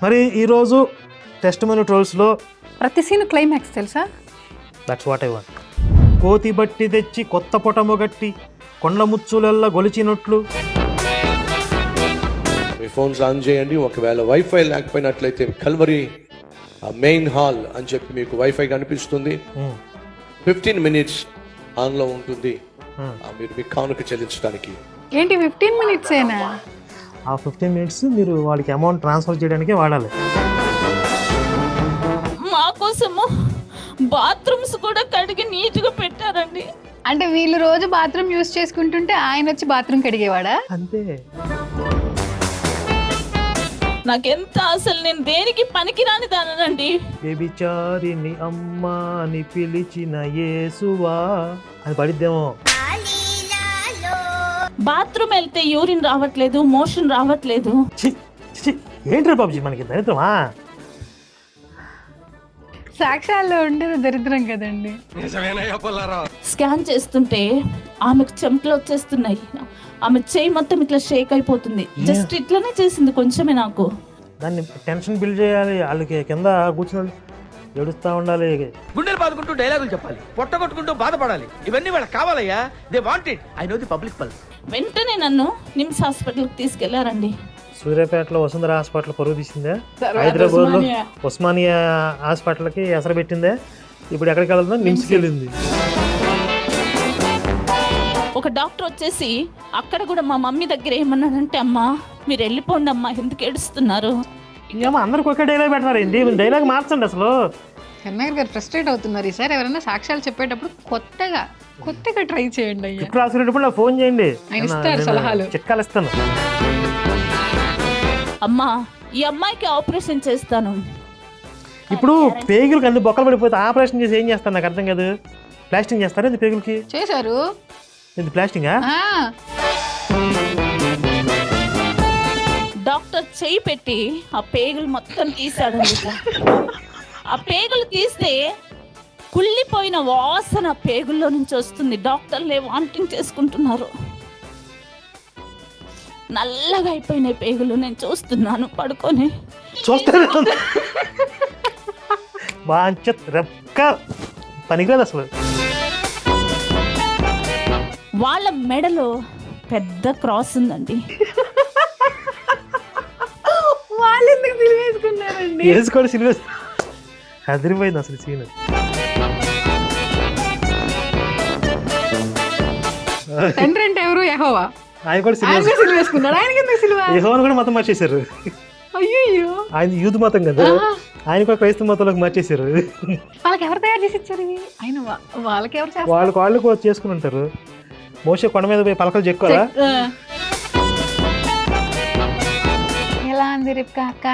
మరి ఈరోజు test menu ట్రోల్స్లో ప్రతి సీన్ క్లైమాక్స్ తెలుసా? That's what I want. కోతి బట్టి తెచ్చి కొత్త పొటము గట్టి కొండ్ల ముచ్చులెల్ల గొలిచినట్లు. మీ ఫోన్స్ ఆన్ చేయండి. ఒకవేళ వైఫై లేకపోయినట్లయితే కల్వరీ మెయిన్ హాల్ అని చెప్పి మీకు వైఫై కనిపిస్తుంది. 15 minutes ఆన్లో ఉంటుంది. మీరు మీ కానుక చెల్లించడానికి. ఏంటి 15 minutes ఏనా? ఆ 15 minutes మీరు వాళ్ళకి అమౌంట్ ట్రాన్స్ఫర్ చేయడానికే వాడాలి. మా కోసము బాత్రూమ్స్ కూడా కడిగి నీట్గా పెట్టారండి. అంటే వీళ్ళు రోజు బాత్రూమ్ యూజ్ చేసుకుంటుంటే ఆయన వచ్చి బాత్రూమ్ కడిగేవాడా? అంతే. నాకెంత అసలు నేను దేనికి పనికిరాని దానండి. వ్యభిచారిని అమ్మా అని పిలిచిన యేసువా అని పడిద్దేమో. బాత్రూమ్ వెళ్తే యూరిన్ రావట్లేదు, మోషన్ రావట్లేదు. ఏంట్రా బాబుజీ మనకి దరిద్రమా? సాక్ష్యాల్లో ఉండేది దరిద్రం కదండి. స్కాన్ చేస్తుంటే ఆమెకు చెమటలు వచ్చేస్తున్నాయి. ఆమె చేయి మొత్తం ఇట్లా షేక్ అయిపోతుంది. జస్ట్ ఇట్లానే చేసింది కొంచెమే. నాకు దాన్ని టెన్షన్ బిల్డ్ చేయాలి. వాళ్ళకి కింద కూర్చుని ఏడుస్తూ ఉండాలి. గుండెలు బాదుకుంటూ డైలాగులు చెప్పాలి, పొట్ట కొట్టుకుంటూ బాధపడాలి. ఇవన్నీ వాళ్ళకి కావాలయ్యా. They want it. I know the public pulse. వెంటనే నన్ను నిమ్స్ హాస్పిటల్కి తీసుకెళ్లారండి. సూర్యాపేటలో వసుంధర హాస్పిటల్ పరువు తీసిందే, హైదరాబాద్లో ఉస్మానియా హాస్పిటల్కి ఎసరు పెట్టిందే, ఇప్పుడు ఎక్కడికి వెళ్తుందో నిమ్స్కి వెళ్ళింది. ఒక డాక్టర్ వచ్చేసి అక్కడ కూడా మా మమ్మీ దగ్గర ఏమన్నాడంటే, అమ్మా మీరు వెళ్ళిపోండి అమ్మా, ఎందుకు ఏడుస్తున్నారు? ఏమో అందరికి ఒకే డైలాగ్ పెట్టారు ఏంటి? డైలాగ్ మార్చండి అసలు. కన్నయ్య గారు ఫ్రస్ట్రేట్ అవుతున్నారు. ఈసారి ఎవరైనా సాక్ష్యాలు చెప్పేటప్పుడు కొత్తగా ట్రై చేయండి అయ్యా. ఇప్పుడు రాసుకునేటప్పుడు నాకు ఫోన్ చేయండి, ఆయన ఇస్తారు సలహాలు, చిట్కాలు ఇస్తాను. అమ్మా ఈ అమ్మాయికి ఆపరేషన్ చేస్తాను. ఇప్పుడు పేగులకి అన్ని బొక్కలు పడిపోతే ఆపరేషన్ చేసి ఏం చేస్తాను నాకు అర్థం కాదు. ప్లాస్టింగ్ చేస్తారా ఇది పేగులకి? చేశారు. ఇది ప్లాస్టింగా? డాక్టర్ చేయి పెట్టి ఆ పేగులు మొత్తం తీసాడండి. ఆ పేగులు తీస్తే కుళ్ళిపోయిన వాసన పేగుల్లో నుంచి వస్తుంది. డాక్టర్లే వామిటింగ్ చేసుకుంటున్నారు. నల్లగా అయిపోయినాయి పేగులు. నేను చూస్తున్నాను పడుకొని. చూస్తాను పనికిరాదు అసలు. వాళ్ళ మెడలో పెద్ద క్రాస్ ఉందండి. వాళ్ళు ఎందుకు సిలివేసుకున్నారండి? వేసుకోండి సిలివేస్. అదిరిపోయింది అసలు సీన్. తండ్రి అంటే ఎవరు? యెహోవా. ఆయన కూడా సిలివేసుకున్నాడు. ఆయనకి ఎందుకు సిలువ? యెహోవాను కూడా మతం మార్చేశారు. అయ్యో, ఆయన యూదు మతం కదా, ఆయన కూడా క్రైస్తవ మతంలోకి మార్చేశారు. వాళ్ళకి ఎవరు తయారు చేసి ఇచ్చారు ఇవి? ఆయన వాళ్ళకి ఎవరు చేస్తారు? వాళ్ళు కూడా చేసుకుని ఉంటారు. మోసే కొండ మీద పోయి పలకలు చెక్కోరా? ఎలా అంది రిప్కా అక్క?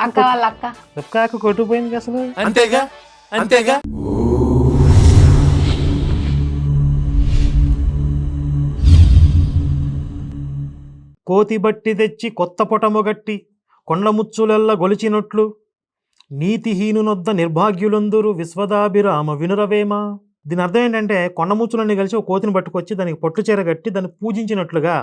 అక్క వాళ్ళ అక్క రిప్కా కొట్టుకుపోయింది అసలు. అంతేగా. కోతి బట్టి తెచ్చి కొత్త పొటము గట్టి కొండ్ల ముచ్చులెల్ల గొలిచినట్లు నీతిహీనునొద్ద నిర్భాగ్యులందరూ విశ్వదాభిరామ వినురవేమ. దీని అర్థం ఏంటంటే, కొండ ముచ్చులన్నీ కలిసి ఒక కోతిని పట్టుకొచ్చి దానికి పట్టు చీర కట్టి దాన్ని పూజించినట్లుగా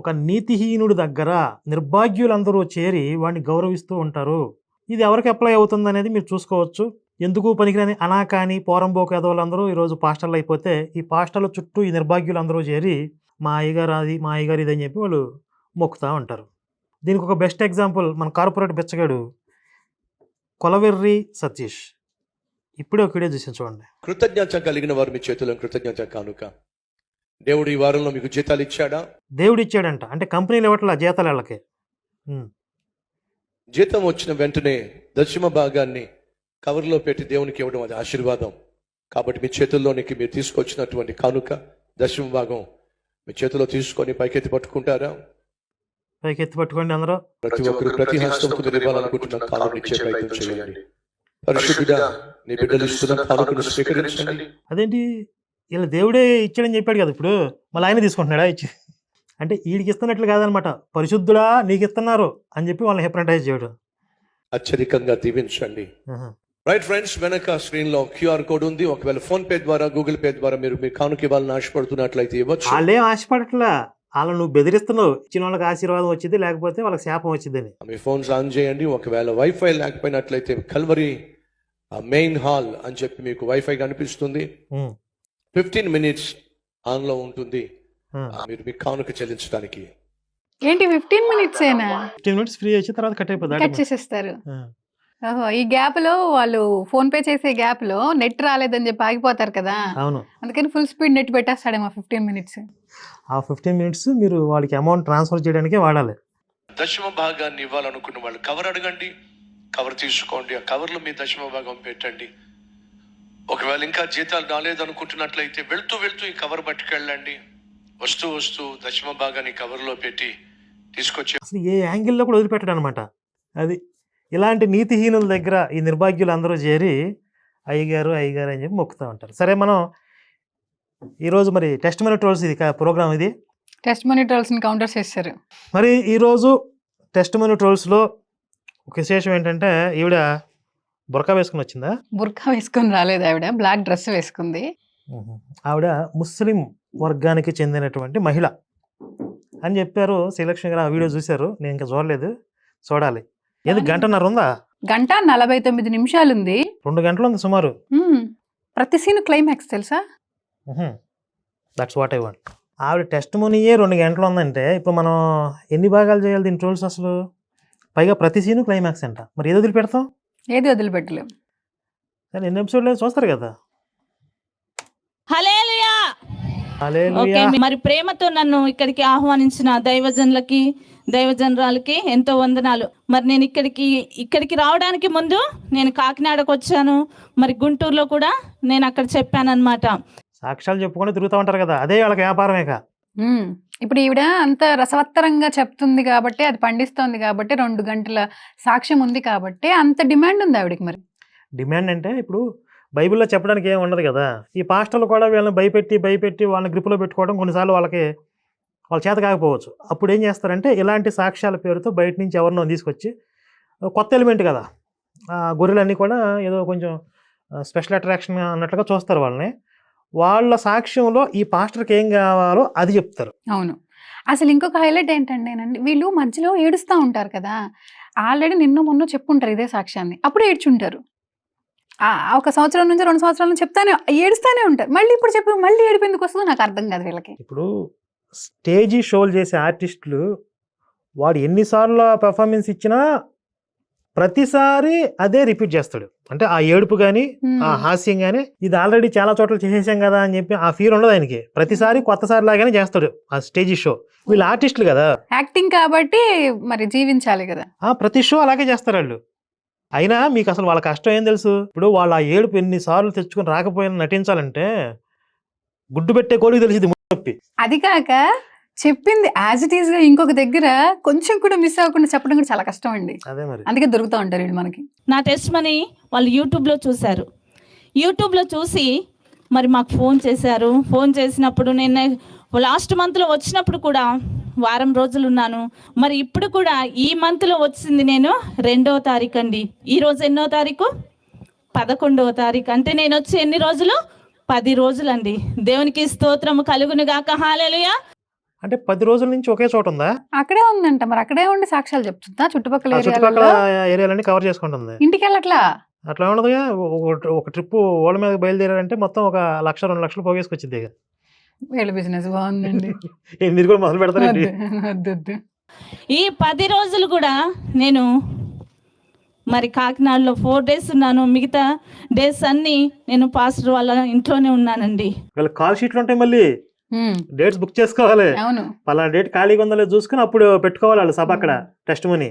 ఒక నీతిహీనుడి దగ్గర నిర్భాగ్యులందరూ చేరి వాడిని గౌరవిస్తూ ఉంటారు. ఇది ఎవరికి అప్లై అవుతుంది అనేది మీరు చూసుకోవచ్చు. ఎందుకు పనికిరాని అనాకాని పోరంబోకు ఎదవాళ్ళందరూ ఈరోజు పాస్టర్లు అయిపోతే, ఈ పాస్టర్ల చుట్టూ ఈ నిర్భాగ్యులందరూ చేరి మా అయ్యగారు అది, మా అయ్యగారు ఇది అని చెప్పి వాళ్ళు మొక్కుతూ ఉంటారు. దీనికి ఒక బెస్ట్ ఎగ్జాంపుల్ మన కార్పొరేట్ బిచ్చగాడు కొలవెర్రి సతీష్. ఇప్పుడే ఒక వీడియో చూసి చూడండి. కృతజ్ఞత కలిగిన వారు మీ చేతుల్లో కృతజ్ఞత కానుక. దేవుడు ఈ వారంలో మీకు జీతాలు ఇచ్చాడా? దేవుడు ఇచ్చాడంట. అంటే కంపెనీలు ఇవ్వట్లా జీతాలు వాళ్ళకి. జీతం వచ్చిన వెంటనే దశమ భాగాన్ని కవర్లో పెట్టి దేవునికి ఇవ్వడం అది ఆశీర్వాదం. కాబట్టి మీ చేతుల్లోనికి మీరు తీసుకొచ్చినటువంటి కానుక దశమ భాగం మీ చేతిలో తీసుకొని పైకెత్తి పట్టుకుంటారా? పైకెత్తి పట్టుకోండి అందరూ. ప్రతి ఒక్కరు ప్రతి హస్తంతో ఇవ్వాలనుకుంటున్న కానుక ఇచ్చే ప్రయత్నం చేయండి. పరిశుద్ధుడా, నీ బిడ్డలు ఇస్తున్న కానుకను స్వీకరించండి. అదేంటి, వీళ్ళ దేవుడే ఇచ్చాడని చెప్పాడు కదా, ఇప్పుడు మళ్ళీ ఆయన తీసుకుంటున్నాడా ఇచ్చి? అంటే వీడికి ఇస్తున్నట్లు కాదనమాట, పరిశుద్ధుడా నీకు ఇస్తున్నారు అని చెప్పి వాళ్ళని హిప్నటైజ్ చేయడం. అత్యధికంగా దీవించండి. రైట్ ఫ్రెండ్స్, వెనక స్క్రీన్ లో క్యూఆర్ కోడ్ ఉంది. ఒకవేళ ఫోన్ పే ద్వారా, గూగుల్ పే ద్వారా మీరు కానుక ఇవ్వాలని ఆశపడుతున్నట్లయితే ఇవ్వచ్చు. వాళ్ళేం ఆశపడట్లా, వాళ్ళని నువ్వు బెదిరిస్తున్నావు, ఇచ్చిన వాళ్ళకి ఆశీర్వాదం వచ్చింది, లేకపోతే వాళ్ళకి శాపం వచ్చిందని. మీ ఫోన్స్ ఆన్ చేయండి. ఒకవేళ వైఫై లేకపోయినట్లయితే కల్వరీ మెయిన్ హాల్ అని చెప్పి మీకు వైఫై కనిపిస్తుంది. 15 minutes ఆన్లో ఉంటుంది. మీరు మీ కానుక చెల్లించడానికి. ఏంటి 15 minutes ఏనా? 15 minutes ఫ్రీ వచ్చి తర్వాత కట్ కట్ అయిపోతుంది. చేసేస్తారు. ఓహో, ఈ గ్యాప్ లో వాళ్ళు ఫోన్ పే చేసే గ్యాప్ లో నెట్ రాలేదని చెప్పి ఆగిపోతారు కదా, అవును. అందుకని ఫుల్ స్పీడ్ నెట్ పెట్టేస్తాడేమో 15 minutes. ఆ 15 minutes మీరు వాళ్ళకి అమౌంట్ ట్రాన్స్ఫర్ చేయడానికే వాడాలి. దశమ భాగాన్ని ఇవ్వాలనుకున్న వాళ్ళు కవర్ అడగండి, కవర్ తీసుకోండి. ఆ కవర్లో మీ దశమ భాగం పెట్టండి. ఒకవేళ ఇంకా జీతాలు రాలేదనుకుంటున్నట్లయితే వెళ్తూ వెళ్తూ ఈ కవర్ పట్టుకెళ్ళండి. వస్తూ వస్తూ దశమ భాగాన్ని కవర్లో పెట్టి తీసుకొచ్చి అసలు ఏ యాంగిల్లో కూడా వదిలిపెట్టడం అనమాట. అది ఇలాంటి నీతిహీనుల దగ్గర ఈ నిర్భాగ్యులు అందరూ చేరి అయ్యగారు అయ్యగారు అని చెప్పి మొక్కుతూ ఉంటారు. సరే, మనం ఈరోజు మరి టెస్ట్ మనీ ట్రోల్స్ ఇది ప్రోగ్రామ్, ఇది టెస్ట్ మనీ ట్రోల్స్ ని కౌంటర్ చేస్తారు. మరి ఈరోజు టెస్ట్ మనీ ట్రోల్స్లో ఒక విశేషం ఏంటంటే, ఈవిడ బురకా వేసుకుని వచ్చిందా? బుర్కా వేసుకొని రాలేదు ఆవిడ, బ్లాక్ డ్రెస్ వేసుకుంది. ఆవిడ ముస్లిం వర్గానికి చెందినటువంటి మహిళ అని చెప్పారు. శ్రీలక్ష్మి గారు ఆ వీడియో చూశారు, నేను ఇంకా చూడలేదు, చూడాలి. ఏది 1:30 ఉందా? 1:49 ఉంది. 2 గంటలు ఉంది సుమారు. ప్రతి సీన్ క్లైమాక్స్ తెలుసా? That's what I want. ఆవిడ టెస్ట్ మనీయే 2 గంటలు ఉందంటే ఇప్పుడు మనం ఎన్ని భాగాలు చేయాలి దీని ట్రోల్స్ అసలు? పైగా ప్రతి సీను క్లైమాక్స్ అంట. మరి ఏది వదిలిపెడతాం? ఏది వదిలిపెట్టలేం. కానీ ఎన్ని ఎపిసోడ్లు చూస్తారు కదా. హల్లెలూయా. హల్లెలూయా. ఓకే, మరి ప్రేమతో నన్ను ఇక్కడికి ఆహ్వానించిన దైవజనులకి దైవజనరాలకి ఎంతో వందనాలు. మరి నేను ఇక్కడికి రావడానికి ముందు నేను కాకినాడకు వచ్చాను, మరి గుంటూరులో కూడా నేను అక్కడ చెప్పానన్నమాట. సాక్ష్యాలు చెప్పుకొని తిరుగుతూ ఉంటారు కదా, అదే వాళ్ళకి వ్యాపారమేక. ఇప్పుడు ఈవిడ అంత రసవత్తరంగా చెప్తుంది కాబట్టి, అది పండిస్తోంది కాబట్టి, 2 గంటల సాక్ష్యం ఉంది కాబట్టి అంత డిమాండ్ ఉంది ఆవిడకి. మరి డిమాండ్ అంటే ఇప్పుడు బైబిల్లో చెప్పడానికి ఏమి ఉండదు కదా. ఈ పాస్టర్లు కూడా వీళ్ళని భయపెట్టి వాళ్ళని గ్రిప్లో పెట్టుకోవడం కొన్నిసార్లు వాళ్ళ చేత కాకపోవచ్చు. అప్పుడు ఏం చేస్తారంటే ఇలాంటి సాక్ష్యాల పేరుతో బయట నుంచి ఎవరినో తీసుకొచ్చి, కొత్త ఎలిమెంట్ కదా, గొర్రెలన్నీ కూడా ఏదో కొంచెం స్పెషల్ అట్రాక్షన్ అన్నట్లుగా చూస్తారు వాళ్ళని. వాళ్ళ సాక్ష్యంలో ఈ పాస్టర్కి ఏం కావాలో అది చెప్తారు. అవును. అసలు ఇంకొక హైలైట్ ఏంటంటేనండి, వీళ్ళు మధ్యలో ఏడుస్తూ ఉంటారు కదా, ఆల్రెడీ మొన్న చెప్పుంటారు ఇదే సాక్ష్యాన్ని, అప్పుడు ఏడ్చుంటారు. 1 సంవత్సరం నుంచి 2 సంవత్సరాల నుంచి ఏడుస్తానే ఉంటారు. మళ్ళీ ఇప్పుడు చెప్పి మళ్ళీ ఏడుపు ఎందుకు వస్తుందో నాకు అర్థం కాదు వీళ్ళకి. ఇప్పుడు స్టేజీ షోలు చేసే ఆర్టిస్టులు వాడు ఎన్నిసార్లు పెర్ఫార్మెన్స్ ఇచ్చినా ప్రతిసారి అదే రిపీట్ చేస్తాడు. అంటే ఆ ఏడుపు కానీ ఆ హాస్యం కానీ ఇది ఆల్రెడీ చాలా చోట్ల చేసేసాం కదా అని చెప్పి ఆ ఫీల్ ఉండదు ఆయనకి. ప్రతిసారి కొత్తసారి లాగానే చేస్తాడు ఆ స్టేజీ షో. వీళ్ళు ఆర్టిస్టులు కదా, యాక్టింగ్ కాబట్టి మరి జీవించాలి కదా. ప్రతి షో అలాగే చేస్తారు వాళ్ళు. అయినా మీకు అసలు వాళ్ళ కష్టం ఏం తెలుసు? ఇప్పుడు వాళ్ళు ఆ ఏడుపు ఎన్నిసార్లు తెచ్చుకొని రాకపోయినా నటించాలంటే గుడ్డు పెట్టే కోడికి తెలిసింది నొప్పి. అది కాక చెప్పింది యాజ్ ఇట్ ఈస్ గా ఇంకొక దగ్గర కొంచెం కూడా మిస్ అవ్వకుండా చెప్పడం కూడా చాలా కష్టం అండి. అదే మరి, అందుకే దొరుకుతూ ఉంటారు వీళ్ళు మనకి. నా టెస్ట్ మనీ వాళ్ళు యూట్యూబ్లో చూశారు. యూట్యూబ్లో చూసి మరి మాకు ఫోన్ చేశారు. ఫోన్ చేసినప్పుడు నేను లాస్ట్ మంత్లో వచ్చినప్పుడు కూడా వారం రోజులు ఉన్నాను. మరి ఇప్పుడు కూడా ఈ మంత్లో వచ్చింది నేను 2వ తారీఖు అండి. ఈరోజు ఎన్నో తారీఖు? 11వ తారీఖు. అంటే నేను వచ్చి ఎన్ని రోజులు? 10 రోజులండి. దేవునికి స్తోత్రము కలుగును గాక. హల్లెలూయా. అంటే 10 రోజుల నుంచి ఒకే చోట ఉందా? అక్కడే ఉందంట. మరి అక్కడే ఉండి సాక్ష్యాలు చెప్తుందా? చుట్టుపక్కల ఏరియాలన్నీ కవర్ చేసుకుంటుంది. ఇంటికి వెళ్ళట్లా? అట్లా ఉండదుగా. ఒక ట్రిప్ ఓళ్ళ మీద బయలుదేరారంటే మొత్తం 1 లక్ష 2 లక్షలు పోగేసుకొచ్చింది. వీళ్ళ బిజినెస్ బాగుందండి. మీరు కూడా మొదలు పెడతారండి. ఈ 10 రోజులు కూడా నేను మరి కాకినాడలో 4 days ఉన్నాను. మిగతా డేస్ అన్ని నేను పాస్టర్ వాళ్ళ ఇంట్లోనే ఉన్నానండి. వీళ్ళ కాల్ షీట్లు ఉంటాయి, మళ్ళీ డేట్స్ బుక్ చేసుకోవాలి. అవును, పలానా డేట్ ఖాళీగా ఉందో చూసుకుని అప్పుడు పెట్టుకోవాలి వాళ్ళు సభ అక్కడ టెస్ట్ మనీ.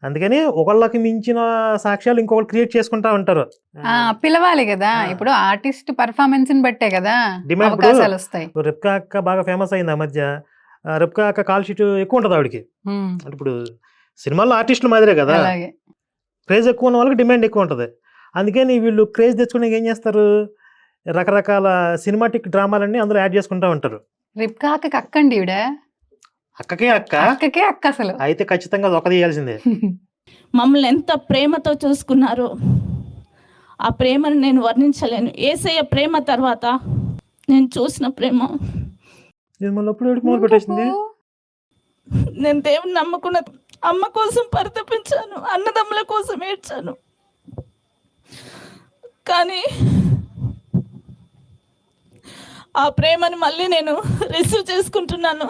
అందుకని ఒకళ్ళకి మించిన సాక్ష్యాలు ఇంకొకరు క్రియేట్ చేసుకుంటా ఉంటారు. పిలవాలి కదా. ఇప్పుడు ఆర్టిస్ట్ పర్ఫార్మెన్స్ ని బట్టే కదా అవకాశాలు వస్తాయి. రెప్కా అక్క బాగా ఫేమస్ అయింది ఆ మధ్య. రెప్కా అక్క కాల్ షీట్ ఎక్కువ ఉంటుంది ఆవిడకి. అంటే ఇప్పుడు సినిమాల్లో ఆర్టిస్టులు మాదిరే కదా, క్రేజ్ ఎక్కువ ఉన్న వాళ్ళకి డిమాండ్ ఎక్కువ ఉంటుంది. అందుకని వీళ్ళు క్రేజ్ తెచ్చుకునే ఏం చేస్తారు, రకరకాల సినిమాటిక్ డ్రామాలన్నీ అందులో యాడ్ చేసుకుంటా ఉంటారు. రెప్కా అక్కకి అక్క అండి ఈవిడ. అక్కకే అక్క అసలు అయితే ఖచ్చితంగా ఒక తీయాల్సిందే. మమ్మల్ని ఎంత ప్రేమతో చూసుకున్నారో ఆ ప్రేమను నేను వర్ణించలేను. యేసయ్య ప్రేమ తర్వాత నేను చూసిన ప్రేమ. మళ్ళీ అప్పుడు ఏడుపు మొదలు పెట్టేసింది. నేను దేవుని నమ్ముకున్న అమ్మ కోసం పరితపించాను, అన్నదమ్ముల కోసం ఏడ్చాను. కానీ ఆ ప్రేమను మళ్ళీ నేను రిసీవ్ చేసుకుంటున్నాను.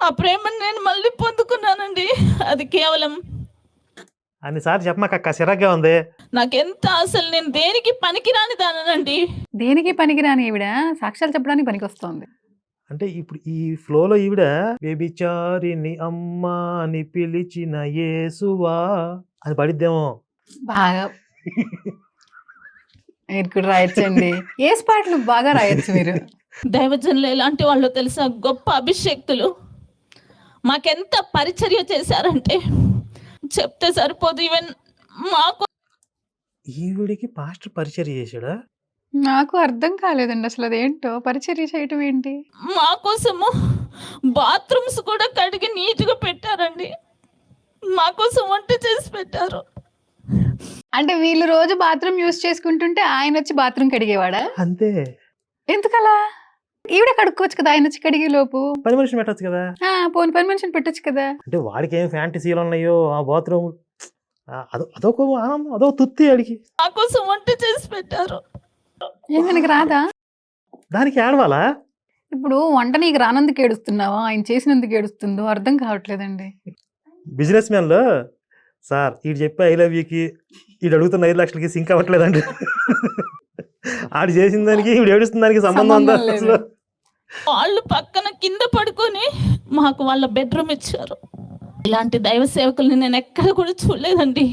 ఆ ప్రేమను నేను మళ్ళీ పొందుకున్నానండి. అది కేవలం అన్నిసార్లు చెప్పమాక సిరగ్గా ఉంది. నాకెంత అసలు నేను దేనికి పనికిరాని దానండి. దేనికి పనికిరాని ఈవిడ సాక్ష్యాలు చెప్పడానికి పనికొస్తోంది. అంటే ఇప్పుడు ఈ ఫ్లోలో ఈవిడ బేబిచారిని అమ్మ అని పిలిచిన యేసువా అని పడిద్దేమో. బాగా మీరు కూడా రాయొచ్చండి. ఏ పాటలు బాగా రాయొచ్చు మీరు. దైవజనులు ఎలాంటి వాళ్ళు తెలుసా? గొప్ప అభిషేక్తులు. మాకెంత పరిచర్య చేశారంటే చెప్తే సరిపోదు. ఈవెన్ మాకు ఈవిడికి పాస్టర్ పరిచయం చేశాడా? నాకు అర్థం కాలేదండి అసలు అదేంటో పరిచర్య చేయటం ఏంటి. మా కోసము బాత్రూమ్స్ కూడా కడిగి నీట్గా పెట్టారండి. మా కోసం వంట చేసి పెట్టారు. అంటే వీళ్ళు రోజు బాత్రూమ్ యూజ్ చేసుకుంటుంటే ఆయన వచ్చి బాత్రూమ్ కడిగేవాడా? అంతే. ఎందుకలా? ఈవిడ కడుక్కోవచ్చు కదా ఆయన వచ్చి కడిగే లోపు. పని మనిషిని పెట్టచ్చు కదా. పోని పని మనిషిని పెట్టొచ్చు కదా. అంటే వాడికి ఏం ఫ్యాంటసీలు ఉన్నాయో ఆ బాత్రూమ్, అదొక ఆనందం, అదొక తుత్తి అడిగి. మా కోసం వంట చేసి పెట్టారు. ఏమైనా రాదా? దానికి ఏడవాలా? ఇప్పుడు వంట నీకు రానందుకు ఏడుస్తున్నావా, ఆయన చేసినందుకు ఏడుస్తుందో అర్థం కావట్లేదండి. బిజినెస్ మ్యాన్లో సార్ ఈడు చెప్పి ఐ లవ్ యూకి ఈడు అడుగుతున్న 5 లక్షలకి సింక్ అవ్వట్లేదండి. ఆడు చేసిన దానికి ఈడు ఏడుస్తున్న దానికి సంబంధం ఉందా సంబంధం లేదు. అసలు? వాళ్ళు పక్కన కింద పడుకొని మాకు వాళ్ళ బెడ్రూమ్ ఇచ్చారు. ఇలాంటి దైవ సేవకుల్ని నేను ఎక్కడ కూడా చూడలేదండి.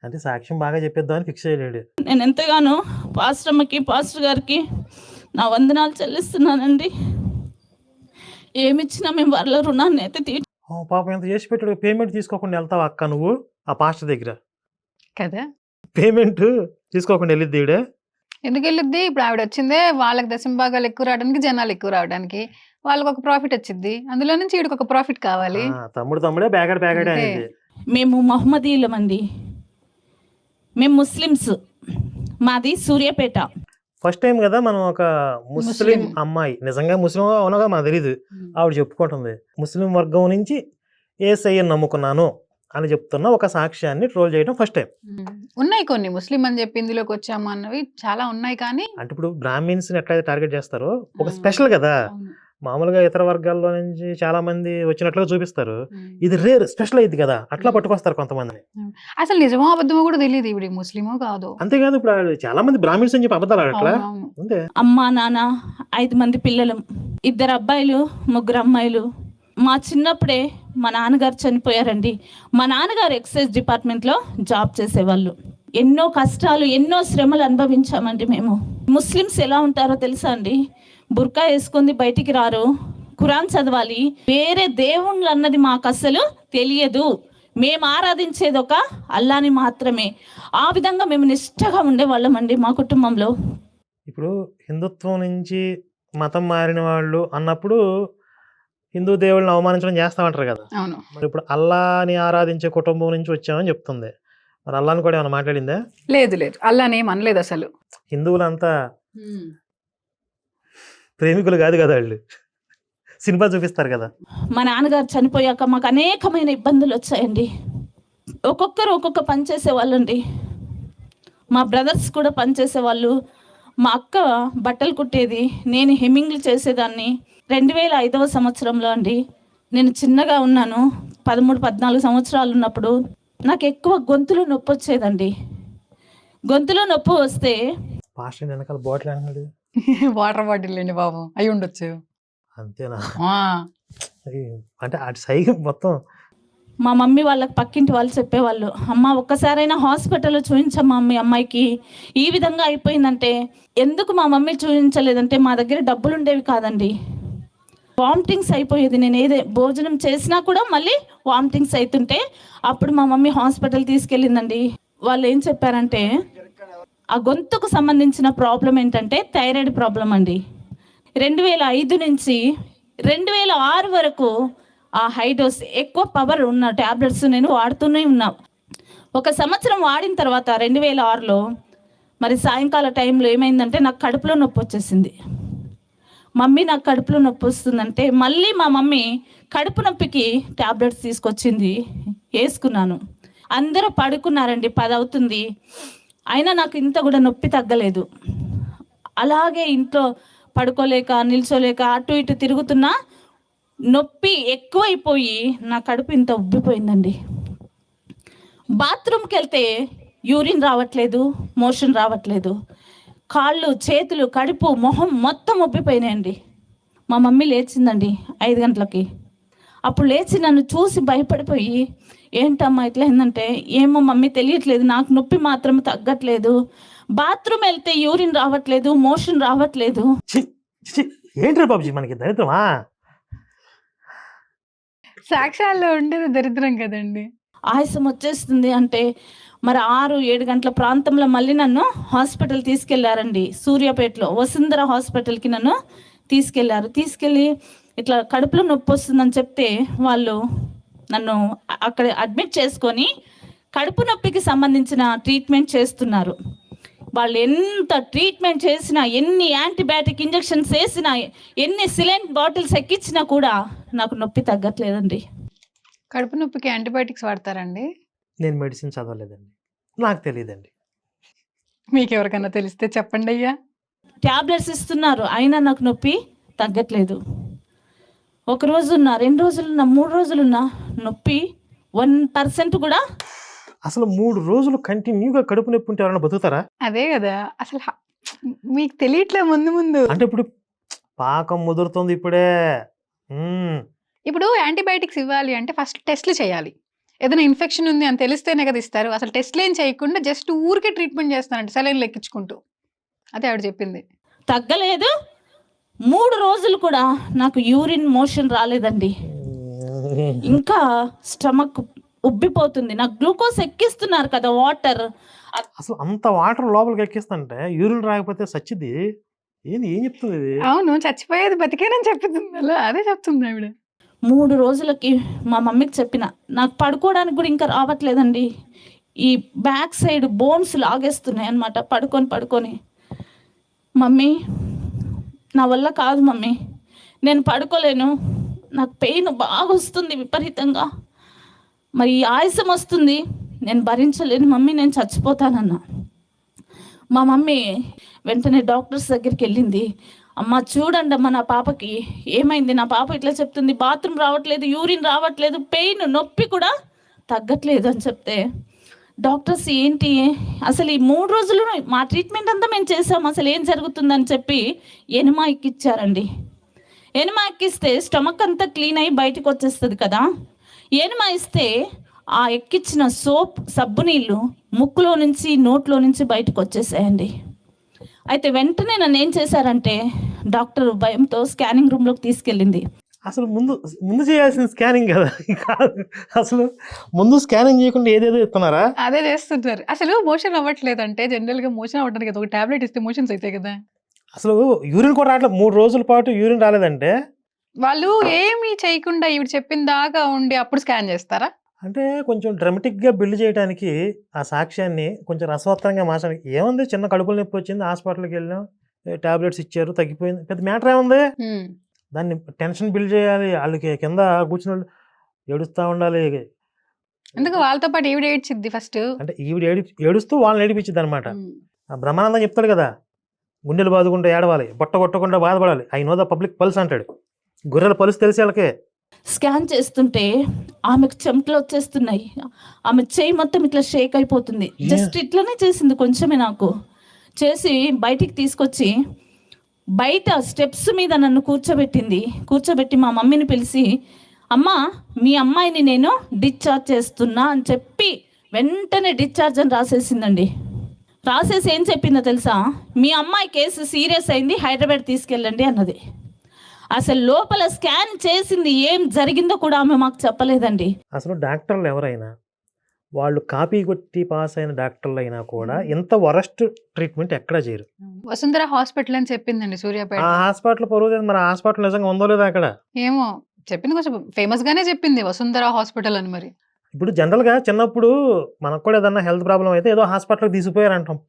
అంటే సాక్ష్యం బాగా చెప్పేద్దామని ఫిక్స్ అయ్యాడు. నేను ఎంతగానో పాస్టర్మ్మకి పాస్టర్ గారికి నా వందనాలు చెల్లిస్తున్నానండి. ఏమిచ్చినా మేము వాళ్ళ రుణాన్ని అయితే పాపం ఎంత చేసి పెట్టాడు. పేమెంట్ తీసుకోకుండా వెళ్తావా అక్క నువ్వు ఆ పాస్టర్ దగ్గర? కదా, పేమెంట్ తీసుకోకుండా వెళ్ళిద్ది ఈవిడ. ఎందుకు వెళ్ళిద్ది? ఇప్పుడు ఆవిడ వచ్చిందే వాళ్ళకి దశంభాగాలు ఎక్కువ రావడానికి, జనాలు ఎక్కువ రావడానికి. వాళ్ళకి ఒక ప్రాఫిట్ వచ్చింది, అందులో నుంచి వీడికి ఒక ప్రాఫిట్ కావాలి. తమ్ముడే బ్యాగడే అంతే. అనేది. మేము మహమ్మదీయులమండి. మేము ముస్లిమ్స్. మాది సూర్యాపేట. ఫస్ట్ టైం కదా మనం ఒక ముస్లిం ముస్లిం. అమ్మాయి, నిజంగా ముస్లిం అవునగా మాకు తెలియదు, ఆవిడ చెప్పుకుంటుంది ముస్లిం వర్గం నుంచి యేసయ్యని నమ్ముకున్నాను అని చెప్తున్న ఒక సాక్ష్యాన్ని ట్రోల్ చేయడం ఫస్ట్ టైం. ఉన్నాయి కొన్ని ముస్లిం అని చెప్పి ఇందులోకి వచ్చాము అన్నవి చాలా ఉన్నాయి. కానీ అంటే ఇప్పుడు బ్రాహ్మిన్స్ ఎట్లయితే టార్గెట్ చేస్తారో ఒక స్పెషల్ కదా. మామూలుగా ఇతర వర్గాల్లో నుంచి చాలా మంది వచ్చినట్లుగా చూపిస్తారు, ఇది రేర్ స్పెషల్ అయింది కదా, అట్లా పట్టుకొస్తారు కొంతమందిని. అసలు నిజమో అబద్ధమో కూడా తెలియదు ఈవిడ ముస్లిమో కాదు. అంతేకాదు ఇప్పుడు చాలా మంది బ్రాహ్మిన్స్ అని చెప్పి అబద్ధాలు అట్లా అవునవును. అంతే. అమ్మా నాన్న 5 మంది పిల్లలు, 2 అబ్బాయిలు 3 అమ్మాయిలు. మా చిన్నప్పుడే మా నాన్నగారు చనిపోయారండి. మా నాన్నగారు ఎక్సైజ్ డిపార్ట్మెంట్లో జాబ్ చేసేవాళ్ళు. ఎన్నో కష్టాలు, ఎన్నో శ్రమలు అనుభవించామండి మేము. ముస్లిమ్స్ ఎలా ఉంటారో తెలుసా అండి? బుర్కా వేసుకుంది బయటికి రారు, ఖురాన్ చదవాలి, వేరే దేవుళ్ళు అన్నది మాకు అసలు తెలియదు. మేము ఆరాధించేది ఒక అల్లాని మాత్రమే. ఆ విధంగా మేము నిష్ఠగా ఉండేవాళ్ళమండి మా కుటుంబంలో. ఇప్పుడు హిందుత్వం నుంచి మతం మారిన వాళ్ళు అన్నప్పుడు హిందూ దేవుళ్ళని అవమానించడం చేస్తామంటారు కదా. అవును. మరి ఇప్పుడు అల్లాని ఆరాధించే కుటుంబం నుంచి వచ్చామని చెప్తుంది. మరి అల్లాని కూడా ఏమైనా మాట్లాడిందా? లేదు లేదు, అల్లానేం అనలేదు అసలు. హిందువులంతా ప్రేమికులు కాదు కదా, వాళ్ళు సినిమా చూపిస్తారు కదా. మా నాన్నగారు చనిపోయాక మాకు అనేకమైన ఇబ్బందులు వచ్చాయండి. ఒక్కొక్కరు ఒక్కొక్క పని చేసేవాళ్ళండి. మా బ్రదర్స్ కూడా పని చేసేవాళ్ళు. మా అక్క బట్టలు కుట్టేది, నేను హెమ్మింగ్లు చేసేదాన్ని. 2005వ సంవత్సరంలో అండి, నేను చిన్నగా ఉన్నాను, 13-14 సంవత్సరాలు ఉన్నప్పుడు నాకు ఎక్కువ గొంతులో నొప్పి వచ్చేదండి. గొంతులో నొప్పి వస్తే పాస్టర్ వెనకాల బాటిల్ అన్నాడు. వాటర్ బాటిల్ అండి బాబు, అయి ఉండొచ్చు. అంతేనా? ఆ, అంటే అటు సైగం మొత్తం. మా మమ్మీ వాళ్ళకి పక్కింటి వాళ్ళు చెప్పేవాళ్ళు, అమ్మ ఒక్కసారైనా హాస్పిటల్లో చూపించమ్మా మీ అమ్మాయికి ఈ విధంగా అయిపోయిందంటే. ఎందుకు మా మమ్మీ చూపించలేదంటే మా దగ్గర డబ్బులు ఉండేవి కాదండి. వామిటింగ్స్ అయిపోయేది. నేను ఏదే భోజనం చేసినా కూడా మళ్ళీ వామిటింగ్స్ అవుతుంటే అప్పుడు మా మమ్మీ హాస్పిటల్ తీసుకెళ్ళిందండి. వాళ్ళు ఏం చెప్పారంటే ఆ గొంతుకు సంబంధించిన ప్రాబ్లం ఏంటంటే థైరాయిడ్ ప్రాబ్లం అండి. 2005 నుంచి 2006 వరకు ఆ హై డోస్ ఎక్కువ పవర్ ఉన్న ట్యాబ్లెట్స్ నేను వాడుతూనే ఉన్నా. 1 సంవత్సరం వాడిన తర్వాత 2006లో మరి సాయంకాల టైంలో ఏమైందంటే నాకు కడుపులో నొప్పి వచ్చేసింది. మమ్మీ నాకు కడుపులో నొప్పి వస్తుందంటే మళ్ళీ మా మమ్మీ కడుపు నొప్పికి టాబ్లెట్స్ తీసుకొచ్చింది, వేసుకున్నాను. అందరూ పడుకున్నారండి, 10 అవుతుంది, అయినా నాకు ఇంత కూడా నొప్పి తగ్గలేదు. అలాగే ఇంట్లో పడుకోలేక నిల్చోలేక అటు ఇటు తిరుగుతున్నా నొప్పి ఎక్కువైపోయి నా కడుపు ఇంత ఉబ్బిపోయిందండి. బాత్రూమ్కి వెళ్తే యూరిన్ రావట్లేదు, మోషన్ రావట్లేదు, కాళ్ళు చేతులు కడుపు మొహం మొత్తం ఉబ్బిపోయినాయండి. మా మమ్మీ లేచిందండి 5 గంటలకి. అప్పుడు లేచి నన్ను చూసి భయపడిపోయి, ఏంటమ్మా ఇట్లా ఏంటంటే, ఏమో మమ్మీ తెలియట్లేదు, నాకు నొప్పి మాత్రం తగ్గట్లేదు, బాత్రూమ్ వెళ్తే యూరిన్ రావట్లేదు, మోషన్ రావట్లేదు. ఛీ, ఛీ, ఏంట్రా బాబుజీ మనకి దరిద్రమా? సాక్ష్యాల్లో ఉండేది దరిద్రం కదండి. ఆయాసం వచ్చేస్తుంది అంటే మరి 6-7 గంటల ప్రాంతంలో మళ్ళీ నన్ను హాస్పిటల్ తీసుకెళ్లారండి. సూర్యాపేటలో వసుంధర హాస్పిటల్కి నన్ను తీసుకెళ్ళి ఇట్లా కడుపులో నొప్పి వస్తుందని చెప్తే వాళ్ళు నన్ను అక్కడ అడ్మిట్ చేసుకొని కడుపు నొప్పికి సంబంధించిన ట్రీట్మెంట్ చేస్తున్నారు. వాళ్ళు ఎంత ట్రీట్మెంట్ చేసినా, ఎన్ని యాంటీబయాటిక్ ఇంజెక్షన్స్ వేసినా, ఎన్ని సిలైన్ బాటిల్స్ ఎక్కించినా కూడా నాకు నొప్పి తగ్గట్లేదండి. కడుపు నొప్పికి యాంటీబయాటిక్స్ వాడతారండి? నేను మెడిసిన్ చదవలేదండి, నాకు తెలియదండి. మీకు ఎవరికైనా తెలిస్తే చెప్పండి అయ్యా. ట్యాబ్లెట్స్ ఇస్తున్నారు, అయినా నాకు నొప్పి తగ్గట్లేదు. 1 రోజున్నా, 2 రోజులున్నా, 3 రోజులున్నా నొప్పి 1% కూడా. అసలు 3 రోజులు కంటిన్యూగా కడుపు నొప్పి ఉంటే ఎవరైనా బతుకుతారా? అదే కదా అసలు మీకు తెలియట్లే ముందు. అంటే ఇప్పుడు పాకం ముదురుతుంది ఇప్పుడే. ఇప్పుడు యాంటీబయాటిక్స్ ఇవ్వాలి అంటే ఫస్ట్ టెస్ట్లు చేయాలి. ఏదైనా ఇన్ఫెక్షన్ ఉంది అని తెలిస్తేనే కదా ఇస్తారు. అసలు టెస్ట్లు ఏం చేయకుండా జస్ట్ ఊరికే ట్రీట్మెంట్ చేస్తానంటే సెలైన్ లెక్కించుకుంటూ. అదే ఆవిడ చెప్పింది. తగ్గలేదు. 3 రోజులు కూడా నాకు యూరిన్ మోషన్ రాలేదండి. ఇంకా స్టమక్ ఉబ్బిపోతుంది. నాకు గ్లూకోజ్ ఎక్కిస్తున్నారు కదా, వాటర్. అసలు అంత వాటర్ లోపలికి ఎక్కిస్తుంటే యూరిన్ రాకపోతే సచ్చిది. ఏం చెప్తుంది ఇది? అవును, చచ్చిపోయేది బతికేనని చెప్తుంది. అలా అదే చెప్తుంది ఆవిడ. 3 రోజులకి మా మమ్మీకి చెప్పిన, నాకు పడుకోవడానికి కూడా ఇంకా రావట్లేదండి, ఈ బ్యాక్ సైడ్ బోన్స్ లాగేస్తున్నాయి అన్నమాట, పడుకొని. మమ్మీ నా వల్ల కాదు మమ్మీ, నేను పడుకోలేను, నాకు పెయిన్ బాగా వస్తుంది విపరీతంగా, మరి ఈ ఆయాసం వస్తుంది, నేను భరించలేను మమ్మీ, నేను చచ్చిపోతానన్నా. మా మమ్మీ వెంటనే డాక్టర్స్ దగ్గరికి వెళ్ళింది. అమ్మ చూడండి అమ్మ, నా పాపకి ఏమైంది, నా పాప ఇట్లా చెప్తుంది, బాత్రూమ్ రావట్లేదు, యూరిన్ రావట్లేదు, పెయిన్ నొప్పి కూడా తగ్గట్లేదు అని చెప్తే డాక్టర్స్ ఏంటి అసలు ఈ 3 రోజులు మా ట్రీట్మెంట్ అంతా మేము చేసాం, అసలు ఏం జరుగుతుందని చెప్పి ఎనిమా ఎక్కిచ్చారండి. ఎనిమా ఎక్కిస్తే స్టమక్ అంతా క్లీన్ అయ్యి బయటకు వచ్చేస్తుంది కదా. ఎనిమా ఇస్తే ఆ ఎక్కిచ్చిన సబ్బు నీళ్ళు ముక్కులో నుంచి నోట్లో నుంచి బయటకు వచ్చేసాయండి. అయితే వెంటనే నన్ను ఏం చేశారంటే డాక్టర్ భయంతో స్కానింగ్ రూమ్లోకి తీసుకెళ్ళింది. అసలు ముందు చేయాల్సిన స్కానింగ్ కదా, కాదు అసలు ముందు స్కానింగ్ చేయకుండా ఏదేదో ఇస్తున్నారా? అదే చేస్తుంటారు. అసలు మోషన్ అవ్వట్లేదంటే జనరల్ గా మోషన్ అవ్వడానికి కదా ఒక టాబ్లెట్ ఇస్తే మోషన్స్ అవుతాయి కదా. అసలు యూరిన్ కూడా రావట్లేదు, 3 రోజుల పాటు యూరిన్ రాలేదంటే వాళ్ళు ఏమీ చేయకుండా ఈవిడ చెప్పిన దాకా ఉండి అప్పుడు స్కాన్ చేస్తారా? అంటే కొంచెం డ్రమటిక్గా బిల్డ్ చేయడానికి ఆ సాక్ష్యాన్ని కొంచెం రసవత్తరంగా మార్చడానికి. ఏముంది, చిన్న కడుపుల నొప్పి వచ్చింది, హాస్పిటల్కి వెళ్ళాం, టాబ్లెట్స్ ఇచ్చారు, తగ్గిపోయింది, పెద్ద మ్యాటర్ ఏముంది. దాన్ని టెన్షన్ బిల్డ్ చేయాలి, వాళ్ళకి కింద కూర్చున్న వాళ్ళు ఏడుస్తూ ఉండాలి. ఎందుకు వాళ్ళతో పాటు ఈవిడ ఏడ్చిద్ది ఫస్ట్. అంటే ఈవిడ ఏడుస్తూ వాళ్ళని ఏడిపించింది అనమాట. బ్రహ్మానందం చెప్తాడు కదా, గుండెలు బాదుకుంటూ ఏడవాలి, బొట్ట కొట్టకుండా బాధపడాలి, I know the public pulse అంటాడు. గొర్రెల పల్స్ తెలిసి వాళ్ళకే. స్కాన్ చేస్తుంటే ఆమెకు చెమటలు వచ్చేస్తున్నాయి, ఆమె చేయి మొత్తం ఇట్లా షేక్ అయిపోతుంది. జస్ట్ ఇట్లనే చేసింది, కొంచెమే నాకు చేసి బయటికి తీసుకొచ్చి బయట స్టెప్స్ మీద నన్ను కూర్చోబెట్టి మా మమ్మీని పిలిచి, అమ్మా మీ అమ్మాయిని నేను డిశ్చార్జ్ చేస్తున్నా అని చెప్పి వెంటనే డిశ్చార్జ్ అని రాసేసిందండి. రాసేసి ఏం చెప్పిందో తెలుసా, మీ అమ్మాయి కేసు సీరియస్ అయింది, హైదరాబాద్ తీసుకెళ్ళండి అన్నది. అసలు లోపల స్కాన్ చేసింది ఏం జరిగిందో కూడా ఆమె మాకు చెప్పలేదండి. అసలు డాక్టర్లు ఎవరైనా వాళ్ళు కాపీ కొట్టి పాస్ అయిన డాక్టర్లు అయినా కూడా ఇంత వరస్ట్ ట్రీట్మెంట్ ఎక్కడా చేయరు. వసుంధర హాస్పిటల్ అని చెప్పిందండి సూర్యాపేట. ఆ హాస్పిటల్ పరువు, మరి ఆ హాస్పిటల్ నిజంగా ఉందో లేదా అక్కడ ఏమో చెప్పింది, కొంచెం ఫేమస్ గానే చెప్పింది వసుంధర హాస్పిటల్ అని. మరి ఇప్పుడు జనరల్గా చిన్నప్పుడు మనకు కూడా ఏదన్నా హెల్త్ ప్రాబ్లం అయితే ఏదో హాస్పిటల్కి తీసుకుపోయారు అంటాం,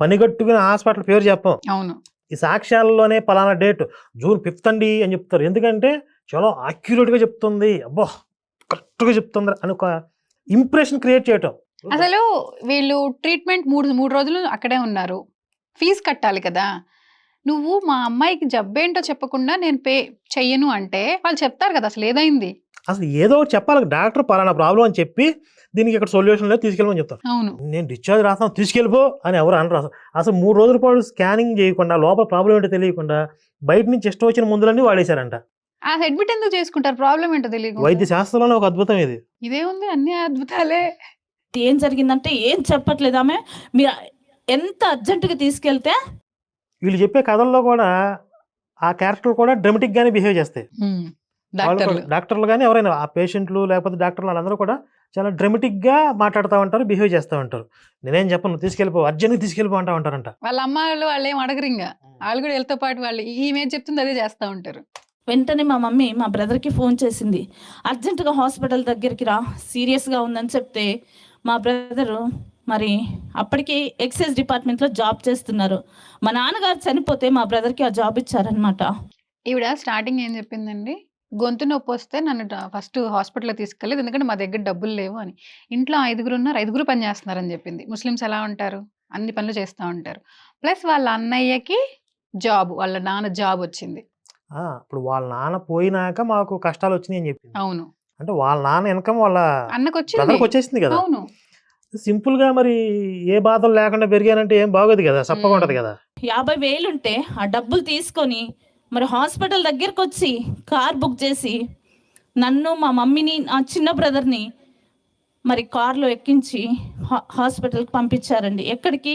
పనిగట్టుకుని హాస్పిటల్ పేరు చెప్పాం. అవును, ఈ సాక్ష్యాలలోనే పలానా డేట్ జూన్ 5th అండి అని చెప్తారు. ఎందుకంటే చాలా యాక్యురేట్గా చెప్తుంది, అబ్బో కరెక్ట్గా చెప్తుంది అని ఒక ఇంప్రెషన్ క్రియేట్ చేయటం. అసలు వీళ్ళు ట్రీట్మెంట్ మూడు రోజులు అక్కడే ఉన్నారు, ఫీజు కట్టాలి కదా. నువ్వు మా అమ్మాయికి జబ్బేంటో చెప్పకుండా నేను పే చెయ్యను అంటే వాళ్ళు చెప్తారు కదా అసలు ఏదైంది. అసలు ఏదో ఒకటి చెప్పాలి, డాక్టర్ పలానా ప్రాబ్లం అని చెప్పి దీనికి ఇక్కడ సొల్యూషన్ లేదు తీసుకెళ్ళమని చెప్తారు. అవును, నేను డిశ్చార్జ్ రాస్తాను తీసుకెళ్ళిపో అని ఎవరు అనరు. అసలు 3 రోజుల పాటు స్కానింగ్ చేయకుండా, లోపల ప్రాబ్లం ఏంటో తెలియకుండా బయట నుంచి ఇష్టం వచ్చిన మందులన్నీ వాడేశారంట. ఆ అడ్మిట్ ఎందుకు చేసుకుంటారు, ప్రాబ్లం ఏంటో తెలియదు. వైద్య శాస్త్రంలోనే ఒక అద్భుతం ఇది. ఇదేముంది, అన్ని అద్భుతాలే. ఏం జరిగిందంటే ఏం చెప్పట్లేదు ఆమె. మీరు ఎంత అర్జెంటుగా తీసుకెళ్తే వీళ్ళు చెప్పే కథల్లో కూడా ఆ క్యారెక్టర్ కూడా డ్రమటిక్ గానే బిహేవ్ చేస్తాయి. డాక్టర్లు డాక్టర్లు కానీ ఎవరైనా ఆ పేషెంట్లు లేకపోతే డాక్టర్లు వాళ్ళందరూ కూడా చాలా డ్రమటిక్ గా మాట్లాడుతూ ఉంటారు, బిహేవ్ చేస్తూ ఉంటారు. నేనేం చెప్పను, తీసుకెళ్ళిపో, అర్జెంట్గా తీసుకెళ్ళిపో అంటూ ఉంటారంట. వాళ్ళ అమ్మాయిలు వాళ్ళు ఏం అడగరు, ఇంకా వాళ్ళు కూడా వీళ్ళతో పాటు వాళ్ళు ఈమె చెప్తుంది అదే చేస్తూ ఉంటారు. వెంటనే మా మమ్మీ మా బ్రదర్కి ఫోన్ చేసింది, అర్జెంటుగా హాస్పిటల్ దగ్గరికి రా, సీరియస్గా ఉందని చెప్తే మా బ్రదరు మరి అప్పటికి ఎక్సైజ్ డిపార్ట్మెంట్లో జాబ్ చేస్తున్నారు. మా నాన్నగారు చనిపోతే మా బ్రదర్కి ఆ జాబ్ ఇచ్చారనమాట. ఈవిడ స్టార్టింగ్ ఏం చెప్పిందండి, గొంతు నొప్పి వస్తే నన్ను ఫస్ట్ హాస్పిటల్లో తీసుకెళ్ళలేదు, ఎందుకంటే మా దగ్గర డబ్బులు లేవు అని. ఇంట్లో 5 ఉన్నారు, 5 పని చేస్తున్నారని చెప్పింది. ముస్లిమ్స్ ఎలా ఉంటారు, అన్ని పనులు చేస్తూ ఉంటారు. ప్లస్ వాళ్ళ అన్నయ్యకి జాబ్, వాళ్ళ నాన్న జాబ్ వచ్చింది. ఇప్పుడు వాళ్ళ నాన్న పోయినాక మాకు కష్టాలు వచ్చినాయి అని చెప్పింది. అవును, అంటే వాళ్ళ నాన్న ఇన్కమ్ వాళ్ళ అన్నకు బ్రదర్కి వచ్చేసింది కదా. అవును, సింపుల్ గా మరి ఏ బాధలు లేకుండా పెరిగానంటే ఏం బాగోదు కదా, సప్పగా ఉంటది కదా. 50,000 ఉంటే ఆ డబ్బులు తీసుకొని మరి హాస్పిటల్ దగ్గరకు వచ్చి కార్ బుక్ చేసి నన్ను, మా మమ్మీని, నా చిన్న బ్రదర్ని మరి కార్లో ఎక్కించి హాస్పిటల్కి పంపించారండి. ఎక్కడికి?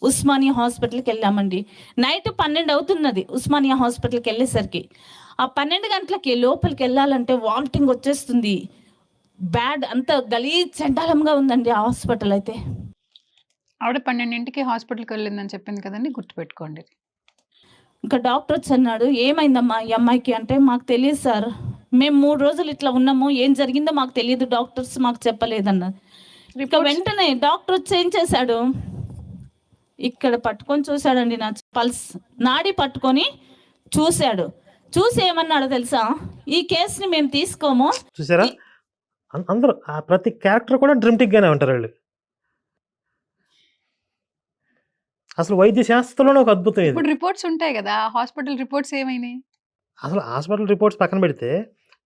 ఉస్మానియా హాస్పిటల్కి వెళ్ళామండి. నైట్ 12 అవుతున్నది ఉస్మానియా హాస్పిటల్కి వెళ్ళేసరికి. ఆ 12 గంటలకి లోపలికి వెళ్ళాలంటే వామిటింగ్ వచ్చేస్తుంది. బ్యాడ్, అంత గలీజ్ చండాలంగా ఉందండి ఆ హాస్పిటల్ అయితే. ఆవిడ 12ంటికి హాస్పిటల్కి వెళ్ళిందని చెప్పింది కదండి, గుర్తుపెట్టుకోండి. ఇంకా డాక్టర్ వచ్చి అన్నాడు, ఏమైందమ్మా ఈ అమ్మాయికి అంటే, మాకు తెలియదు సార్, మేము 3 రోజులు ఇట్లా ఉన్నాము, ఏం జరిగిందో మాకు తెలియదు, డాక్టర్స్ మాకు చెప్పలేదన్నారు. ఇక వెంటనే డాక్టర్ వచ్చి ఏం చేశాడు, ఇక్కడ పట్టుకొని చూశాడండి, నా పల్స్ నాడి పట్టుకొని చూశాడు. చూసి ఏమన్నాడో తెలుసా, ఈ కేసుని మేము తీసుకోము. చూసారా, అందరూ ప్రతి క్యారెక్టర్ కూడా డ్రమటిక్ గానే ఉంటారు వాళ్ళు. అసలు వైద్య శాస్త్రంలోనే ఒక అద్భుతం ఇది. ఇప్పుడు రిపోర్ట్స్ ఉంటాయి కదా, హాస్పిటల్ రిపోర్ట్స్ ఏమైనాయి? అసలు హాస్పిటల్ రిపోర్ట్స్ పక్కన పెడితే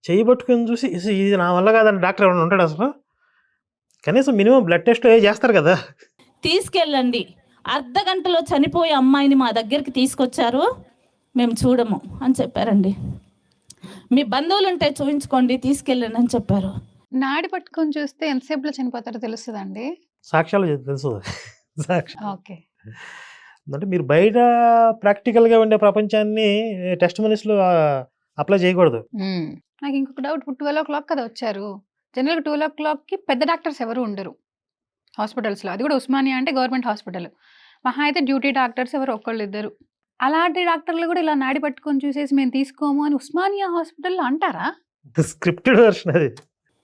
చెయ్యి పట్టుకుని చూసి ఇది నా వల్ల కాదని డాక్టర్ ఎవరైనా ఉంటాడు అసలు? కనీసం మినిమం బ్లడ్ టెస్ట్ చేస్తారు కదా. తీసుకెళ్ళండి, అర్ధగంటలో చనిపోయే అమ్మాయిని మా దగ్గరికి తీసుకొచ్చారు, మేము చూడము అని చెప్పారండి. మీ బంధువులు ఉంటే చూపించుకోండి, తీసుకెళ్ళండి అని చెప్పారు. నాడి పట్టుకొని చూస్తే ఎంతసేపులో చనిపోతారో తెలుస్తుందండి. సాక్ష్యాలు తెలుసు. ఓకే, అంటే మీరు బయట ప్రాక్టికల్గా ఉండే ప్రపంచాన్ని టెస్ట్ మనీస్లో అప్లై చేయకూడదు. నాకు ఇంకొక డౌట్, 12 o'clock కదా వచ్చారు. జనరల్గా 12 o'clockకి పెద్ద డాక్టర్స్ ఎవరు ఉండరు హాస్పిటల్స్లో, అది కూడా ఉస్మానియా అంటే గవర్నమెంట్ హాస్పిటల్. మహా అయితే డ్యూటీ డాక్టర్స్ ఎవరు ఒక్కళ్ళు ఇద్దరు. అలాంటి డాక్టర్లు కూడా ఇలా నాడి పట్టుకొని చూసేసి మేము తీసుకోము అని ఉస్మానియా హాస్పిటల్లో అంటారా? స్క్రిప్టెడ్ వర్షన్ అది.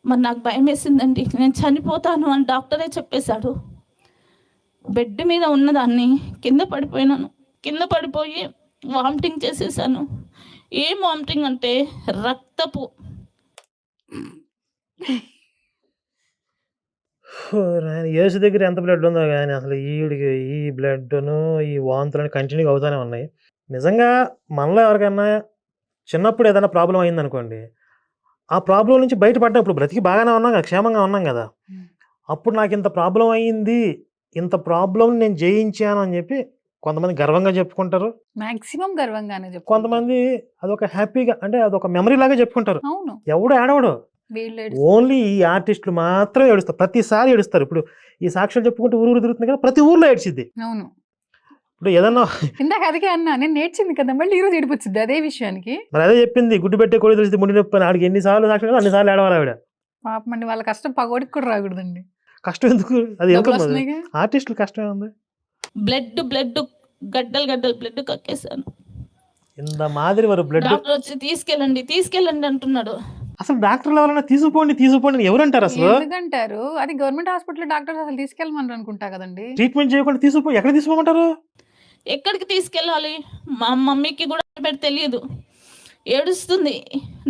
మరి నాకు భయం వేసిందండి, నేను చనిపోతాను అని డాక్టరే చెప్పేశాడు. బెడ్ మీద ఉన్నదాన్ని కింద పడిపోయినాను, కింద పడిపోయి వామిటింగ్ చేసేసాను. ఏం వామిటింగ్ అంటే రక్తపు. యేసు దగ్గర ఎంత బ్లడ్ ఉందో కానీ అసలు ఈవిడికి ఈ బ్లడ్ను ఈ వాంతులను కంటిన్యూగా అవుతూనే ఉన్నాయి. నిజంగా మనలో ఎవరికైనా చిన్నప్పుడు ఏదైనా ప్రాబ్లం అయిందనుకోండి, ఆ ప్రాబ్లం నుంచి బయటపడ్డా, ఇప్పుడు బ్రతికి బాగానే ఉన్నాం కదా, క్షేమంగా ఉన్నాం కదా, అప్పుడు నాకు ఇంత ప్రాబ్లం అయ్యింది, ఇంత ప్రాబ్లం నేను జయించాను అని చెప్పి కొంతమంది గర్వంగా చెప్పుకుంటారు. మాక్సిమం గర్వంగానే చెప్పుకుంటారు. కొంతమంది అదొక హ్యాపీగా, అంటే అదొక మెమరీ లాగా చెప్పుకుంటారు. అవును, ఎవడు ఏడవడు, వీళ్ళు ఓన్లీ ఈ ఆర్టిస్టులు మాత్రమే ఏడుస్తారు, ప్రతిసారి ఏడుస్తారు. ఇప్పుడు ఈ సాక్ష్యాలు చెప్పుకుంటూ ఊరు తిరుగుతుంది కదా, ప్రతి ఊర్లో ఏడ్చిద్ది. అవును, ఇప్పుడు ఏదన్నా ఇందాక అదికే అన్నా, నేను నేర్చింది కదా, మళ్ళీ ఈరోజు ఏడిపోతుంది అదే విషయానికి. మరి అదే చెప్పింది, గుడ్డు పెట్టే కోడి తెలిసి ముడి నొప్పి అని. ఆడికి ఎన్నిసార్లు సాక్ష్యాలు అన్నిసార్లు ఏడవాలి ఆవిడ. పాపం అండి, వాళ్ళ కష్టం పగోడికి కూడా రాకూడదండి. కష్టం ఎందుకు, అది డబ్బులు ఎందుకు వస్తున్నాయిగా. ఆర్టిస్టులు కష్టమే ఉంది. బ్లడ్ గడ్డలు బ్లడ్ కక్కేసాను. ఇంత మాదిరి వారు బ్లడ్. డాక్టర్ వచ్చి తీసుకెళ్ళండి అంటున్నాడు. అసలు డాక్టర్లు ఎవరైనా తీసుకోండి ఎవరంటారు అసలు? ఎందుకంటారు, అది గవర్నమెంట్ హాస్పిటల్ డాక్టర్స్ అసలు తీసుకెళ్ళమని అనుకుంటా కదండి. ట్రీట్మెంట్ చేయకుండా ఎక్కడ తీసుకోమంటారు? ఎక్కడికి తీసుకెళ్ళాలి? మా మమ్మీకి కూడా తెలియదు. ఏడుస్తుంది.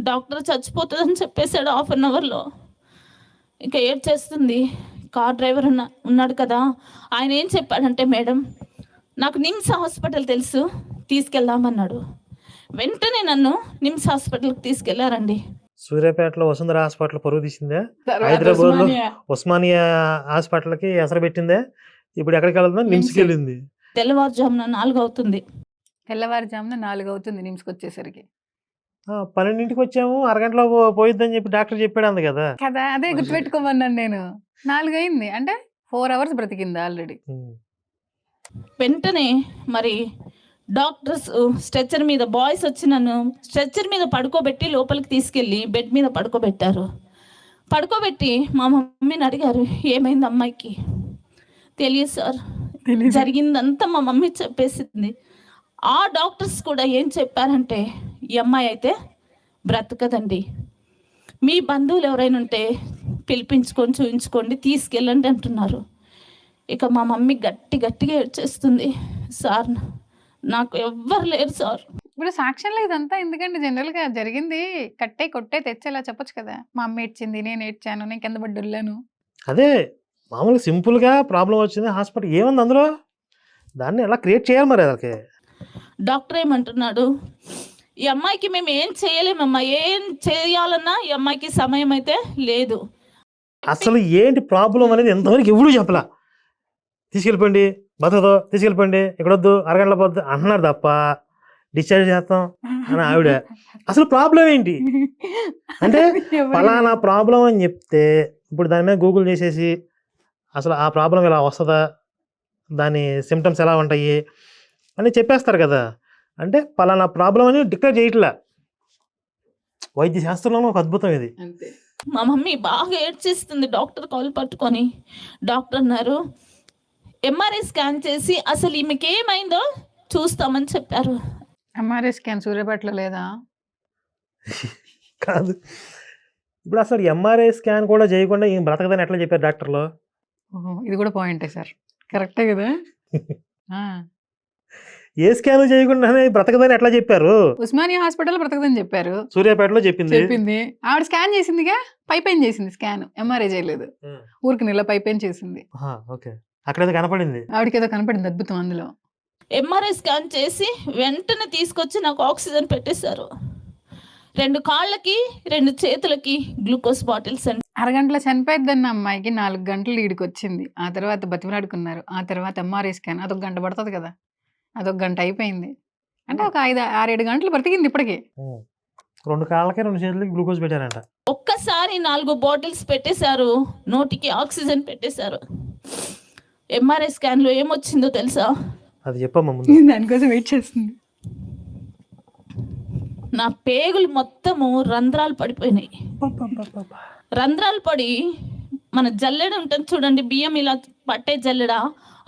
డాక్టర్ చచ్చిపోతుందని చెప్పేశాడు 1/2 అవర్లో. ఇంకా ఏడ్చేస్తుంది. కార్ డ్రైవర్ ఉన్నాడు కదా, ఆయన ఏం చెప్పాడంటే, మేడం నాకు నిమ్స్ హాస్పిటల్ తెలుసు, తీసుకెళ్దామన్నాడు. వెంటనే నన్ను నిమ్స్ హాస్పిటల్కి తీసుకెళ్లారండి. సూర్యాపేటలో వసుంధర హాస్పిటల్ పరువు తీసిందే, తర్వాత హైదరాబాద్లో ఉస్మానియా. ఉస్మానియా హాస్పిటల్కి ఎసరు పెట్టిందే, ఇప్పుడు ఎక్కడికి వెళ్తుందా? నిమ్స్కి వెళ్ళింది. తెల్లవారుజామున 4 అవుతుంది. తెల్లవారుజామున 4 అవుతుంది నిమ్స్కి వచ్చేసరికి 12ంటికి వచ్చాము, అరగంటలో పోయిద్దని చెప్పి డాక్టర్ చెప్పాడు అంది కదా. కదా. అదే గుర్తుపెట్టుకోమన్నాను నేను. 4 అయింది అంటే 4 అవర్స్ బ్రతికింది ఆల్రెడీ. వెంటనే మరి డాక్టర్స్ స్ట్రెచ్చర్ మీద, బాయ్స్ వచ్చి నన్ను స్ట్రెచ్చర్ మీద పడుకోబెట్టి లోపలికి తీసుకెళ్ళి బెడ్ మీద పడుకోబెట్టారు. పడుకోబెట్టి మా మమ్మీని అడిగారు, ఏమైంది అమ్మాయికి? తెలియదు సార్. జరిగిందంతా మా మమ్మీ చెప్పేసింది. ఆ డాక్టర్స్ కూడా ఏం చెప్పారంటే, ఈ అమ్మాయి అయితే బ్రతకదండి, మీ బంధువులు ఎవరైనా ఉంటే పిలిపించుకొని చూపించుకోండి, తీసుకెళ్ళండి అంటున్నారు. ఇక మా మమ్మీ గట్టిగా ఏడ్చేస్తుంది, సార్ నాకు ఎవ్వరు లేరు సార్. ఇప్పుడు సాక్ష్యంలో ఇదంతా ఎందుకంటే జనరల్గా జరిగింది కట్టే కొట్టే తెచ్చేలా చెప్పొచ్చు కదా. మా అమ్మ ఏడ్చింది, నేను ఏడ్చాను, నేను కింద పడి డొల్లాను. అదే మామూలుగా సింపుల్గా ప్రాబ్లం వచ్చింది, హాస్పిటల్ ఏముంది అందులో, దాన్ని ఎలా క్రియేట్ చేయాలి మరి అదొకే. డాక్టర్ ఏమంటున్నాడు, ఈ అమ్మాయికి మేము ఏం చేయలేమమ్మా, ఏం చేయాలన్నా ఈ అమ్మాయికి సమయం అయితే లేదు. అసలు ఏంటి ప్రాబ్లం అనేది ఎంతవరకు ఎవరు చెప్పలా. తీసుకెళ్ళిపోండి, బతకదో తీసుకెళ్ళిపోండి, ఇక్కడొద్దు, అరగంటల పోద్దు అంటున్నారు తప్ప డిశ్చార్జ్ చేస్తాం అని ఆవిడ. అసలు ప్రాబ్లం ఏంటి అంటే ఫలానా ప్రాబ్లం అని చెప్తే ఇప్పుడు దాని మీద గూగుల్ చేసేసి అసలు ఆ ప్రాబ్లం ఇలా వస్తుందా, దాని సిమ్టమ్స్ ఎలా ఉంటాయి అని చెప్పేస్తారు కదా. అంటే ఫలానా ప్రాబ్లం అని డిక్లేర్ చేయట్లా. వైద్య శాస్త్రంలో ఒక అద్భుతం ఇది. అంతే. మా మమ్మీ బాగా ఏడ్చేస్తుంది. డాక్టర్ కాల్ పట్టుకొని, డాక్టర్ అన్నారు ఎంఆర్ఐ స్కాన్ చేసి అసలు ఈమెకి ఏమైందో చూస్తామని చెప్పారు. ఎంఆర్ఐ స్కాన్ సూర్యాపేటలో లేదా? కాదు, ఇప్పుడు అసలు ఎంఆర్ఐ స్కాన్ కూడా చేయకుండా ఏం బ్రతకదని ఎట్లా చెప్పారు డాక్టర్లు? ఓహో, ఇది కూడా పాయింటే సార్, కరెక్టే కదా. ఏ స్కాన్ చేయకుండానే బ్రతకదని ఎట్లా చెప్పారు? ఉస్మానియా హాస్పిటల్ బ్రతకదని చెప్పారు, సూర్యాపేటలో చెప్పింది. ఆవిడ స్కాన్ చేసిందిగా, పైపైన చేసింది స్కాన్, ఎంఆర్ఐ చేయలేదు. ఊరికి నీళ్ళ పైపైన చేసింది. ఓకే, అక్కడైతే కనపడింది, ఆవిడకి ఏదో కనపడింది అద్భుతం అందులో. ఎంఆర్ఐ స్కాన్ చేసి వెంటనే తీసుకొచ్చి నాకు ఆక్సిజన్ పెట్టేశారు. 2 కాళ్ళకి 2 చేతులకి గ్లూకోజ్ బాటిల్స్ అండి. అరగంటలో చనిపోయిద్దన్న అమ్మాయికి 4 గంటలు ఈడికి వచ్చింది. ఆ తర్వాత బతిమలాడుకున్నారు. ఆ తర్వాత ఎంఆర్ఐ స్కాన్, అదొక గంట పడుతుంది కదా, అదొక గంట అయిపోయింది. అంటే ఒక 5-6-7 గంటలు బ్రతికింది ఇప్పటికి. 2 కాళ్ళకి 2 చేతులకి గ్లూకోజ్ పెట్టారంట. ఒక్కసారి 4 బాటిల్స్ పెట్టేశారు, నోటికి ఆక్సిజన్ పెట్టేశారు. ఎంఆర్ఐ స్కాన్లో ఏమొచ్చిందో తెలుసా? అది చెప్పమ్మా ముందు. దానికోసం వెయిట్ చేస్తుంది. నా పేగులు మొత్తము రంధ్రాలు పడిపోయినాయి. రంధ్రాలు పడి, మన జల్లెడ ఉంటుంది చూడండి, బియ్యం ఇలా పట్టే జల్లెడ,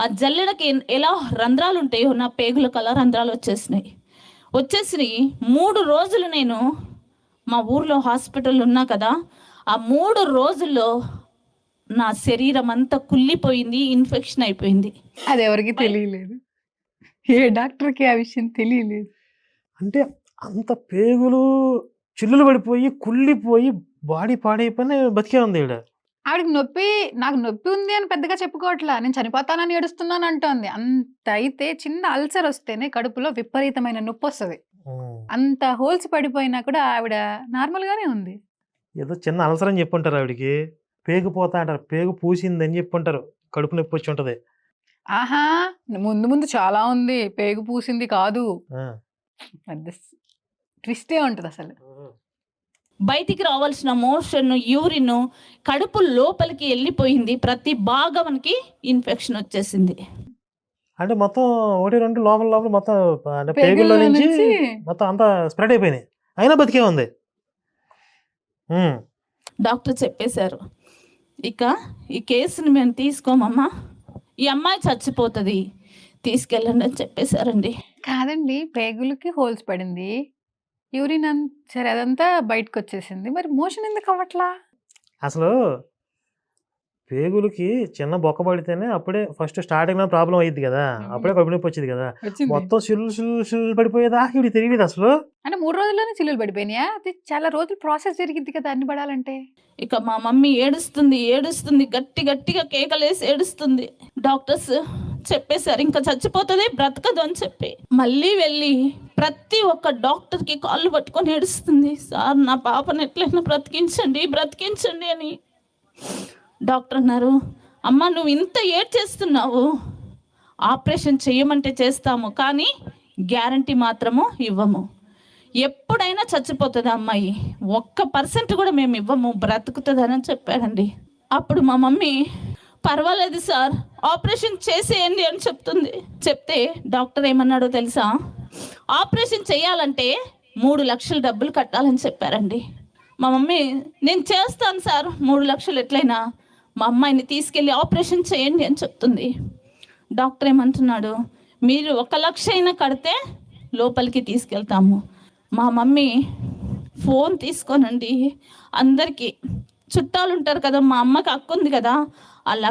ఆ జల్లెడకి ఎలా రంధ్రాలు ఉంటాయో నా పేగులకు అలా రంధ్రాలు వచ్చేసినాయి. 3 రోజులు నేను మా ఊర్లో హాస్పిటల్ ఉన్నా కదా, ఆ 3 రోజుల్లో నా శరీరం అంతా కుళ్ళిపోయింది, ఇన్ఫెక్షన్ అయిపోయింది. అది ఎవరికి తెలియలేదు, ఏ డాక్టర్కి ఆ విషయం తెలియలేదు. అంటే అంత పేగులు చిల్లులు పడిపోయి కుళ్ళిపోయి బాడీ పాడైపోయి బతికే ఉంది ఈవిడ. ఆవిడకి నొప్పి, నాకు నొప్పి ఉంది అని పెద్దగా చెప్పుకోవట్లా, నేను చనిపోతానని ఏడుస్తున్నాను అంటోంది. అంత అయితే చిన్న అల్సర్ వస్తేనే కడుపులో విపరీతమైన నొప్పి వస్తుంది. అంత హోల్స్ పడిపోయినా కూడా ఆవిడ నార్మల్గానే ఉంది. ఏదో చిన్న అల్సర్ అని చెప్పుంటారు ఆవిడకి, పేగు పోతా అంటారు, పేగు పూసిందని చెప్పుంటారు, కడుపు నొప్పి వచ్చి ఉంటది. ఆహా, ముందు చాలా ఉంది, పేగు పూసింది కాదు, పెద్ద ట్విస్టే ఉంటుంది అసలు. బయటికి రావాల్సిన మోషన్, యూరిన్ కడుపు లోపలికి వెళ్ళిపోయింది, ప్రతి భాగానికి ఇన్ఫెక్షన్ వచ్చేసింది. అంటే మొత్తం 1-2 లోపల మొత్తం అంటే పేగుల్లో నుంచి మొత్తం అంతా స్ప్రెడ్ అయిపోయినాయి, అయినా బతికే ఉంది. డాక్టర్ చెప్పేశారు, ఇక ఈ కేసుని మేము తీసుకోమమ్మా, ఈ అమ్మాయి చచ్చిపోతుంది, తీసుకెళ్ళండి అని చెప్పేశారండి. కాదండి, పేగులకి హోల్స్ పడింది, యూరిన్ సరే అదంతా బయటకు వచ్చేసింది, మరి మోషన్ ఎందుకు అవ్వట్లా? అసలు పేగులకి చిన్న బొక్క పడితేనే అప్పుడే ఫస్ట్ స్టార్టింగ్ లో ప్రాబ్లం అయ్యింది కదా, అప్పుడే కడుపు నొప్పి వచ్చింది కదా, వచ్చింది. మొత్తం సిల్లు పడిపోయేదా ఇవి తెలియదు అసలు. అంటే 3 రోజుల్లోనే చిల్లులు పడిపోయినాయా? అది చాలా రోజులు ప్రాసెస్ జరిగింది కదా అన్ని పడాలంటే. ఇక మా మమ్మీ ఏడుస్తుంది, గట్టిగా కేకలేసి ఏడుస్తుంది. డాక్టర్స్ చెప్పేశారు ఇంకా చచ్చిపోతుంది, బ్రతకదు అని చెప్పి. మళ్ళీ వెళ్ళి ప్రతి ఒక్క డాక్టర్కి కాళ్ళు పట్టుకొని ఏడుస్తుంది, సార్ నా పాపను ఎట్లయినా బ్రతికించండి అని. డాక్టర్ అన్నారు, అమ్మ నువ్వు ఇంత ఏడ్చేస్తున్నావు, ఆపరేషన్ చేయమంటే చేస్తాము కానీ గ్యారంటీ మాత్రము ఇవ్వము. ఎప్పుడైనా చచ్చిపోతుంది అమ్మాయి, 1% కూడా మేము ఇవ్వము, బ్రతుకుతుందని చెప్పాడండి. అప్పుడు మా మమ్మీ పర్వాలేదు సార్ ఆపరేషన్ చేసేయండి అని చెప్తే డాక్టర్ ఏమన్నాడో తెలుసా, ఆపరేషన్ చేయాలంటే 3 లక్షలు డబ్బులు కట్టాలని చెప్పారండి. మా మమ్మీ నేను చేస్తాను సార్ 3 లక్షలు ఎట్లయినా, మా అమ్మాయిని తీసుకెళ్ళి ఆపరేషన్ చేయండి అని చెప్తుంది. డాక్టర్ ఏమంటున్నాడు, మీరు 1 లక్ష అయినా కడితే లోపలికి తీసుకెళ్తాము. మా మమ్మీ ఫోన్ తీసుకోనండి అందరికీ చుట్టాలు ఉంటారు కదా, మా అమ్మకి అక్క ఉంది కదా, వాళ్ళ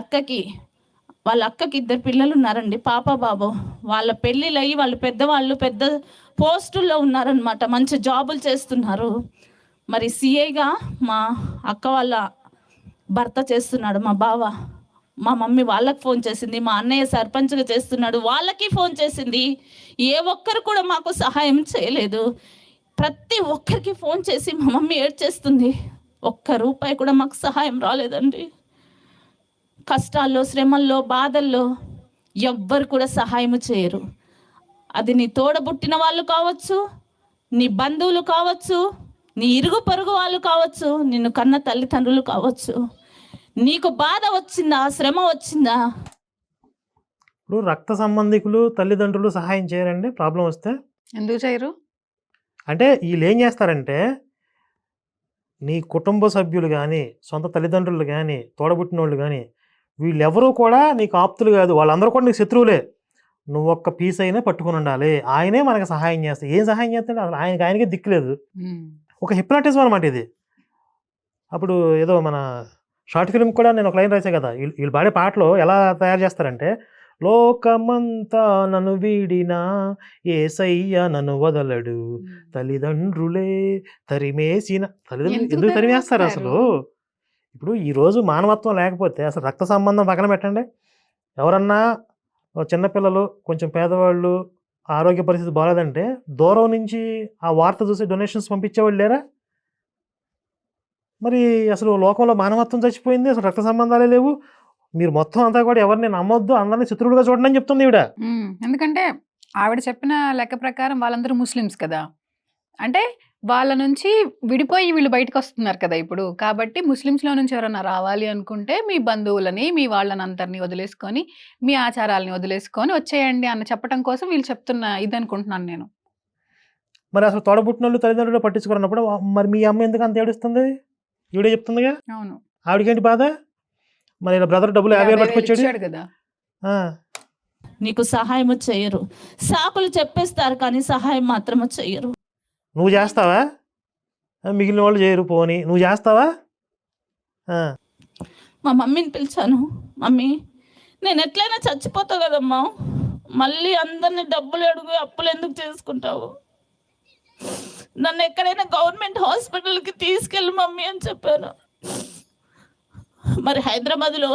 అక్కకి 2 పిల్లలు ఉన్నారండి, పాప బాబు. వాళ్ళ పెళ్ళిళ్ళు అయ్యి వాళ్ళు పెద్ద పోస్టుల్లో ఉన్నారనమాట, మంచి జాబులు చేస్తున్నారు. మరి సిఐగా మా అక్క వాళ్ళ భర్త చేస్తున్నాడు, మా బావ. మా మమ్మీ వాళ్ళకి ఫోన్ చేసింది, మా అన్నయ్య సర్పంచ్గా చేస్తున్నాడు, వాళ్ళకి ఫోన్ చేసింది. ఏ ఒక్కరు కూడా మాకు సహాయం చేయలేదు. ప్రతి ఒక్కరికి ఫోన్ చేసి మా మమ్మీ ఏడ్చేస్తుంది, 1 రూపాయి కూడా మాకు సహాయం రాలేదండి. కష్టాల్లో, శ్రమల్లో, బాధల్లో ఎవ్వరు కూడా సహాయం చేయరు. అది నీ తోడబుట్టిన వాళ్ళు కావచ్చు, నీ బంధువులు కావచ్చు, నీ ఇరుగు పొరుగు వాళ్ళు కావచ్చు, నిన్ను కన్న తల్లిదండ్రులు కావచ్చు. నీకు బాధ వచ్చిందా, శ్రమ వచ్చిందా? ఇప్పుడు రక్త సంబంధికులు తల్లిదండ్రులు సహాయం చేయరండి ప్రాబ్లం వస్తే? ఎందుకు చేయరు? అంటే వీళ్ళు ఏం చేస్తారంటే, నీ కుటుంబ సభ్యులు కానీ, సొంత తల్లిదండ్రులు కానీ, తోడబుట్టిన వాళ్ళు కానీ, వీళ్ళెవరూ కూడా నీకు ఆప్తులు కాదు, వాళ్ళందరూ కూడా నీకు శత్రువులే. నువ్వు 1 పీస్ అయినా పట్టుకుని ఉండాలి, ఆయనే మనకు సహాయం చేస్తాడు. ఏం సహాయం చేస్తాడు అసలు? ఆయనకే దిక్కులేదు. ఒక హిప్నాటిజం అనమాట ఇది. అప్పుడు ఏదో మన షార్ట్ ఫిల్మ్ కూడా నేను ఒక లైన్ రాసే కదా, వీళ్ళు పాడే పాటలో ఎలా తయారు చేస్తారంటే, లోకమంతా నన్ను వీడినా యేసయ్య నన్ను వదలడు, తల్లిదండ్రులే తరిమేసిన. తల్లిదండ్రులు ఎందుకు తరిమేస్తారు అసలు? ఇప్పుడు ఈరోజు మానవత్వం లేకపోతే అసలు రక్త సంబంధం పక్కన పెట్టండి, ఎవరన్నా చిన్నపిల్లలు కొంచెం పేదవాళ్ళు ఆరోగ్య పరిస్థితి బాగాలేదంటే దూరం నుంచి ఆ వార్త చూసి డొనేషన్స్ పంపించేవాళ్ళు లేరా? మరి అసలు లోకంలో మానవత్వం చచ్చిపోయింది, అసలు రక్త సంబంధాలే లేవు. మీరు మొత్తం అంతా కూడా ఎవరిని నమ్మొద్దు, అందరినీ శత్రువులుగా చూడండి అని చెప్తుంది ఈవిడ. ఎందుకంటే ఆవిడ చెప్పిన లెక్క ప్రకారం వాళ్ళందరూ ముస్లిమ్స్ కదా, అంటే వాళ్ళ నుంచి విడిపోయి వీళ్ళు బయటకు వస్తున్నారు కదా ఇప్పుడు. కాబట్టి ముస్లిమ్స్లో నుంచి ఎవరైనా రావాలి అనుకుంటే మీ బంధువులని, మీ వాళ్ళని అందరినీ వదిలేసుకొని, మీ ఆచారాలని వదిలేసుకొని వచ్చేయండి అని చెప్పడం కోసం వీళ్ళు చెప్తున్న ఇది అనుకుంటున్నాను నేను. మరి అసలు తోడబుట్టిన వాళ్ళు తల్లిదండ్రులు పట్టించుకున్నప్పుడు మరి మీ అమ్మ ఎందుకు అంత ఏడుస్తుంది? ఈవిడే చెప్తుందిగా. అవును, ఆవిడకేంటి బాధ? మరి ఇలా బ్రదర్ డబ్బులు 50,000 పట్టుకొచ్చాడు కదా. నీకు సహాయం చేయరు, సాకులు చెప్పేస్తారు కానీ సహాయం మాత్రం చేయరు. నువ్వు చేస్తావా? మిగిలిన వాళ్ళు చేయరు, పోనీ నువ్వు చేస్తావా? మా మమ్మీని పిలిచాను, మమ్మీ నేను ఎట్లయినా చచ్చిపోతావు కదమ్మా, మళ్ళీ అందరినీ డబ్బులు అడుగు, అప్పులు ఎందుకు చేసుకుంటావు, నన్ను ఎక్కడైనా గవర్నమెంట్ హాస్పిటల్కి తీసుకెళ్ళి మమ్మీ అని చెప్పాను. మరి హైదరాబాద్లో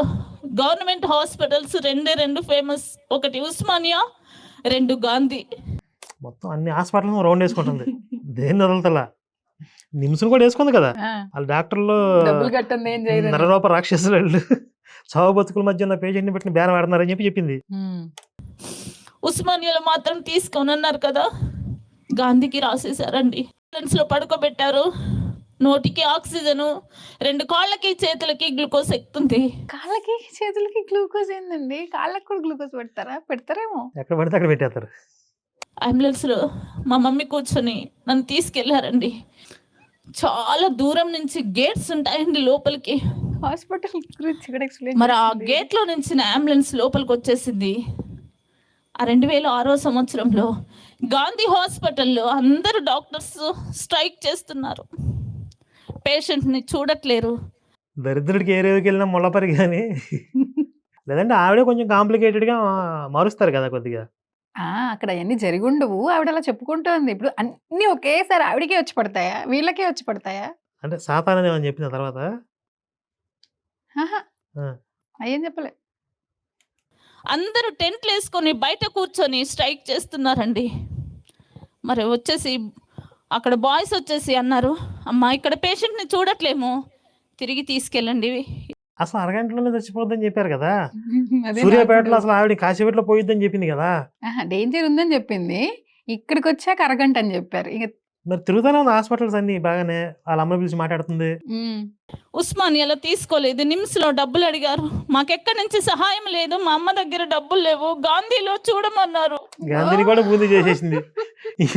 గవర్నమెంట్ హాస్పిటల్స్ 2 ఫేమస్, ఒకటి ఉస్మానియా, 2 గాంధీ. మొత్తం అన్ని హాస్పిటల్ రౌండ్ వేసుకుంటుంది, దేన్ని వదలతలా. నిమ్స్ను కూడా వేసుకుంది కదా. వాళ్ళ డాక్టర్లు నరరూప రాక్షసులు వాళ్ళు చావు బతుకుల మధ్య ఉన్న పేషెంట్ని పెట్టిన బేరం ఆడుతున్నారని చెప్పింది. ఉస్మానియాలో మాత్రం తీసుకొని అన్నారు కదా, గాంధీకి రాసేసారండి. లో పడుకోబెట్టారు, నోటికి ఆక్సిజన్, 2 కాళ్ళకి చేతులకి గ్లూకోజ్ ఎక్కుతుంది. కాళ్ళకి చేతులకి గ్లూకోజ్ ఏందండి? కాళ్ళకి కూడా గ్లూకోజ్ పెడతారేమో, ఎక్కడ పడితే అక్కడ పెట్టేస్తారు. అంబులెన్స్లో మా మమ్మీ కూర్చొని నన్ను తీసుకెళ్లారండి. చాలా దూరం నుంచి గేట్స్ ఉంటాయండి లోపలికి, హాస్పిటల్ గురించి కూడా ఎక్స్ప్లెయిన్. మరి ఆ గేట్లో నుంచి నా అంబులెన్స్ లోపలికి వచ్చేసింది. ఆ 2006వ సంవత్సరంలో గాంధీ హాస్పిటల్లో అందరు డాక్టర్స్ స్ట్రైక్ చేస్తున్నారు, పేషెంట్ని చూడట్లేరు. దరిద్రుడికి ఏ రేవుకి వెళ్ళినా ముళ్ళపరి కానీ లేదంటే ఆవిడే కొంచెం కాంప్లికేటెడ్గా మారుస్తారు కదా కొద్దిగా. అక్కడ అవన్నీ జరిగి ఉండవు. ఆవిడ అలా చెప్పుకుంటోంది. ఇప్పుడు అన్నీ ఒకేసారి ఆవిడకే వచ్చి పడతాయా? వీళ్ళకే వచ్చి పడతాయా? అంటే సాతానని ఏమని చెప్పింది ఆ తర్వాత. ఆహా! ఆ. అయ్యేం చెప్పలే. అందరూ టెంట్లు వేసుకొని బయట కూర్చొని స్ట్రైక్ చేస్తున్నారండి. మరి వచ్చేసి అక్కడ బాయ్స్ వచ్చేసి అన్నారు, అమ్మా ఇక్కడ పేషెంట్ని చూడట్లేము, తిరిగి తీసుకెళ్ళండి. అసలు అరగంటలోనే చచ్చిపోద్దని చెప్పారు కదా. అదే సూర్యాపేటలో నాకు అసలు ఆవిడ కాశీపేటలో పోయిద్దని చెప్పింది కదా. డేంజర్ ఉందని చెప్పింది. ఇక్కడికి వచ్చాక అరగంట అని చెప్పారు. ఇక మరి తిరుగుతానే ఉంది హాస్పిటల్స్ అన్ని బాగానే. వాళ్ళ అమ్మ పిలిచి మాట్లాడుతుంది. ఉస్మానియాలో తీసుకోలేదు, నిమ్స్లో డబ్బులు అడిగారు, మాకెక్కడి నుంచి సహాయం లేదు, మా అమ్మ దగ్గర డబ్బులు లేవు, గాంధీలో చూడమన్నారు. గాంధీని కూడా బూందీ చేసేసింది.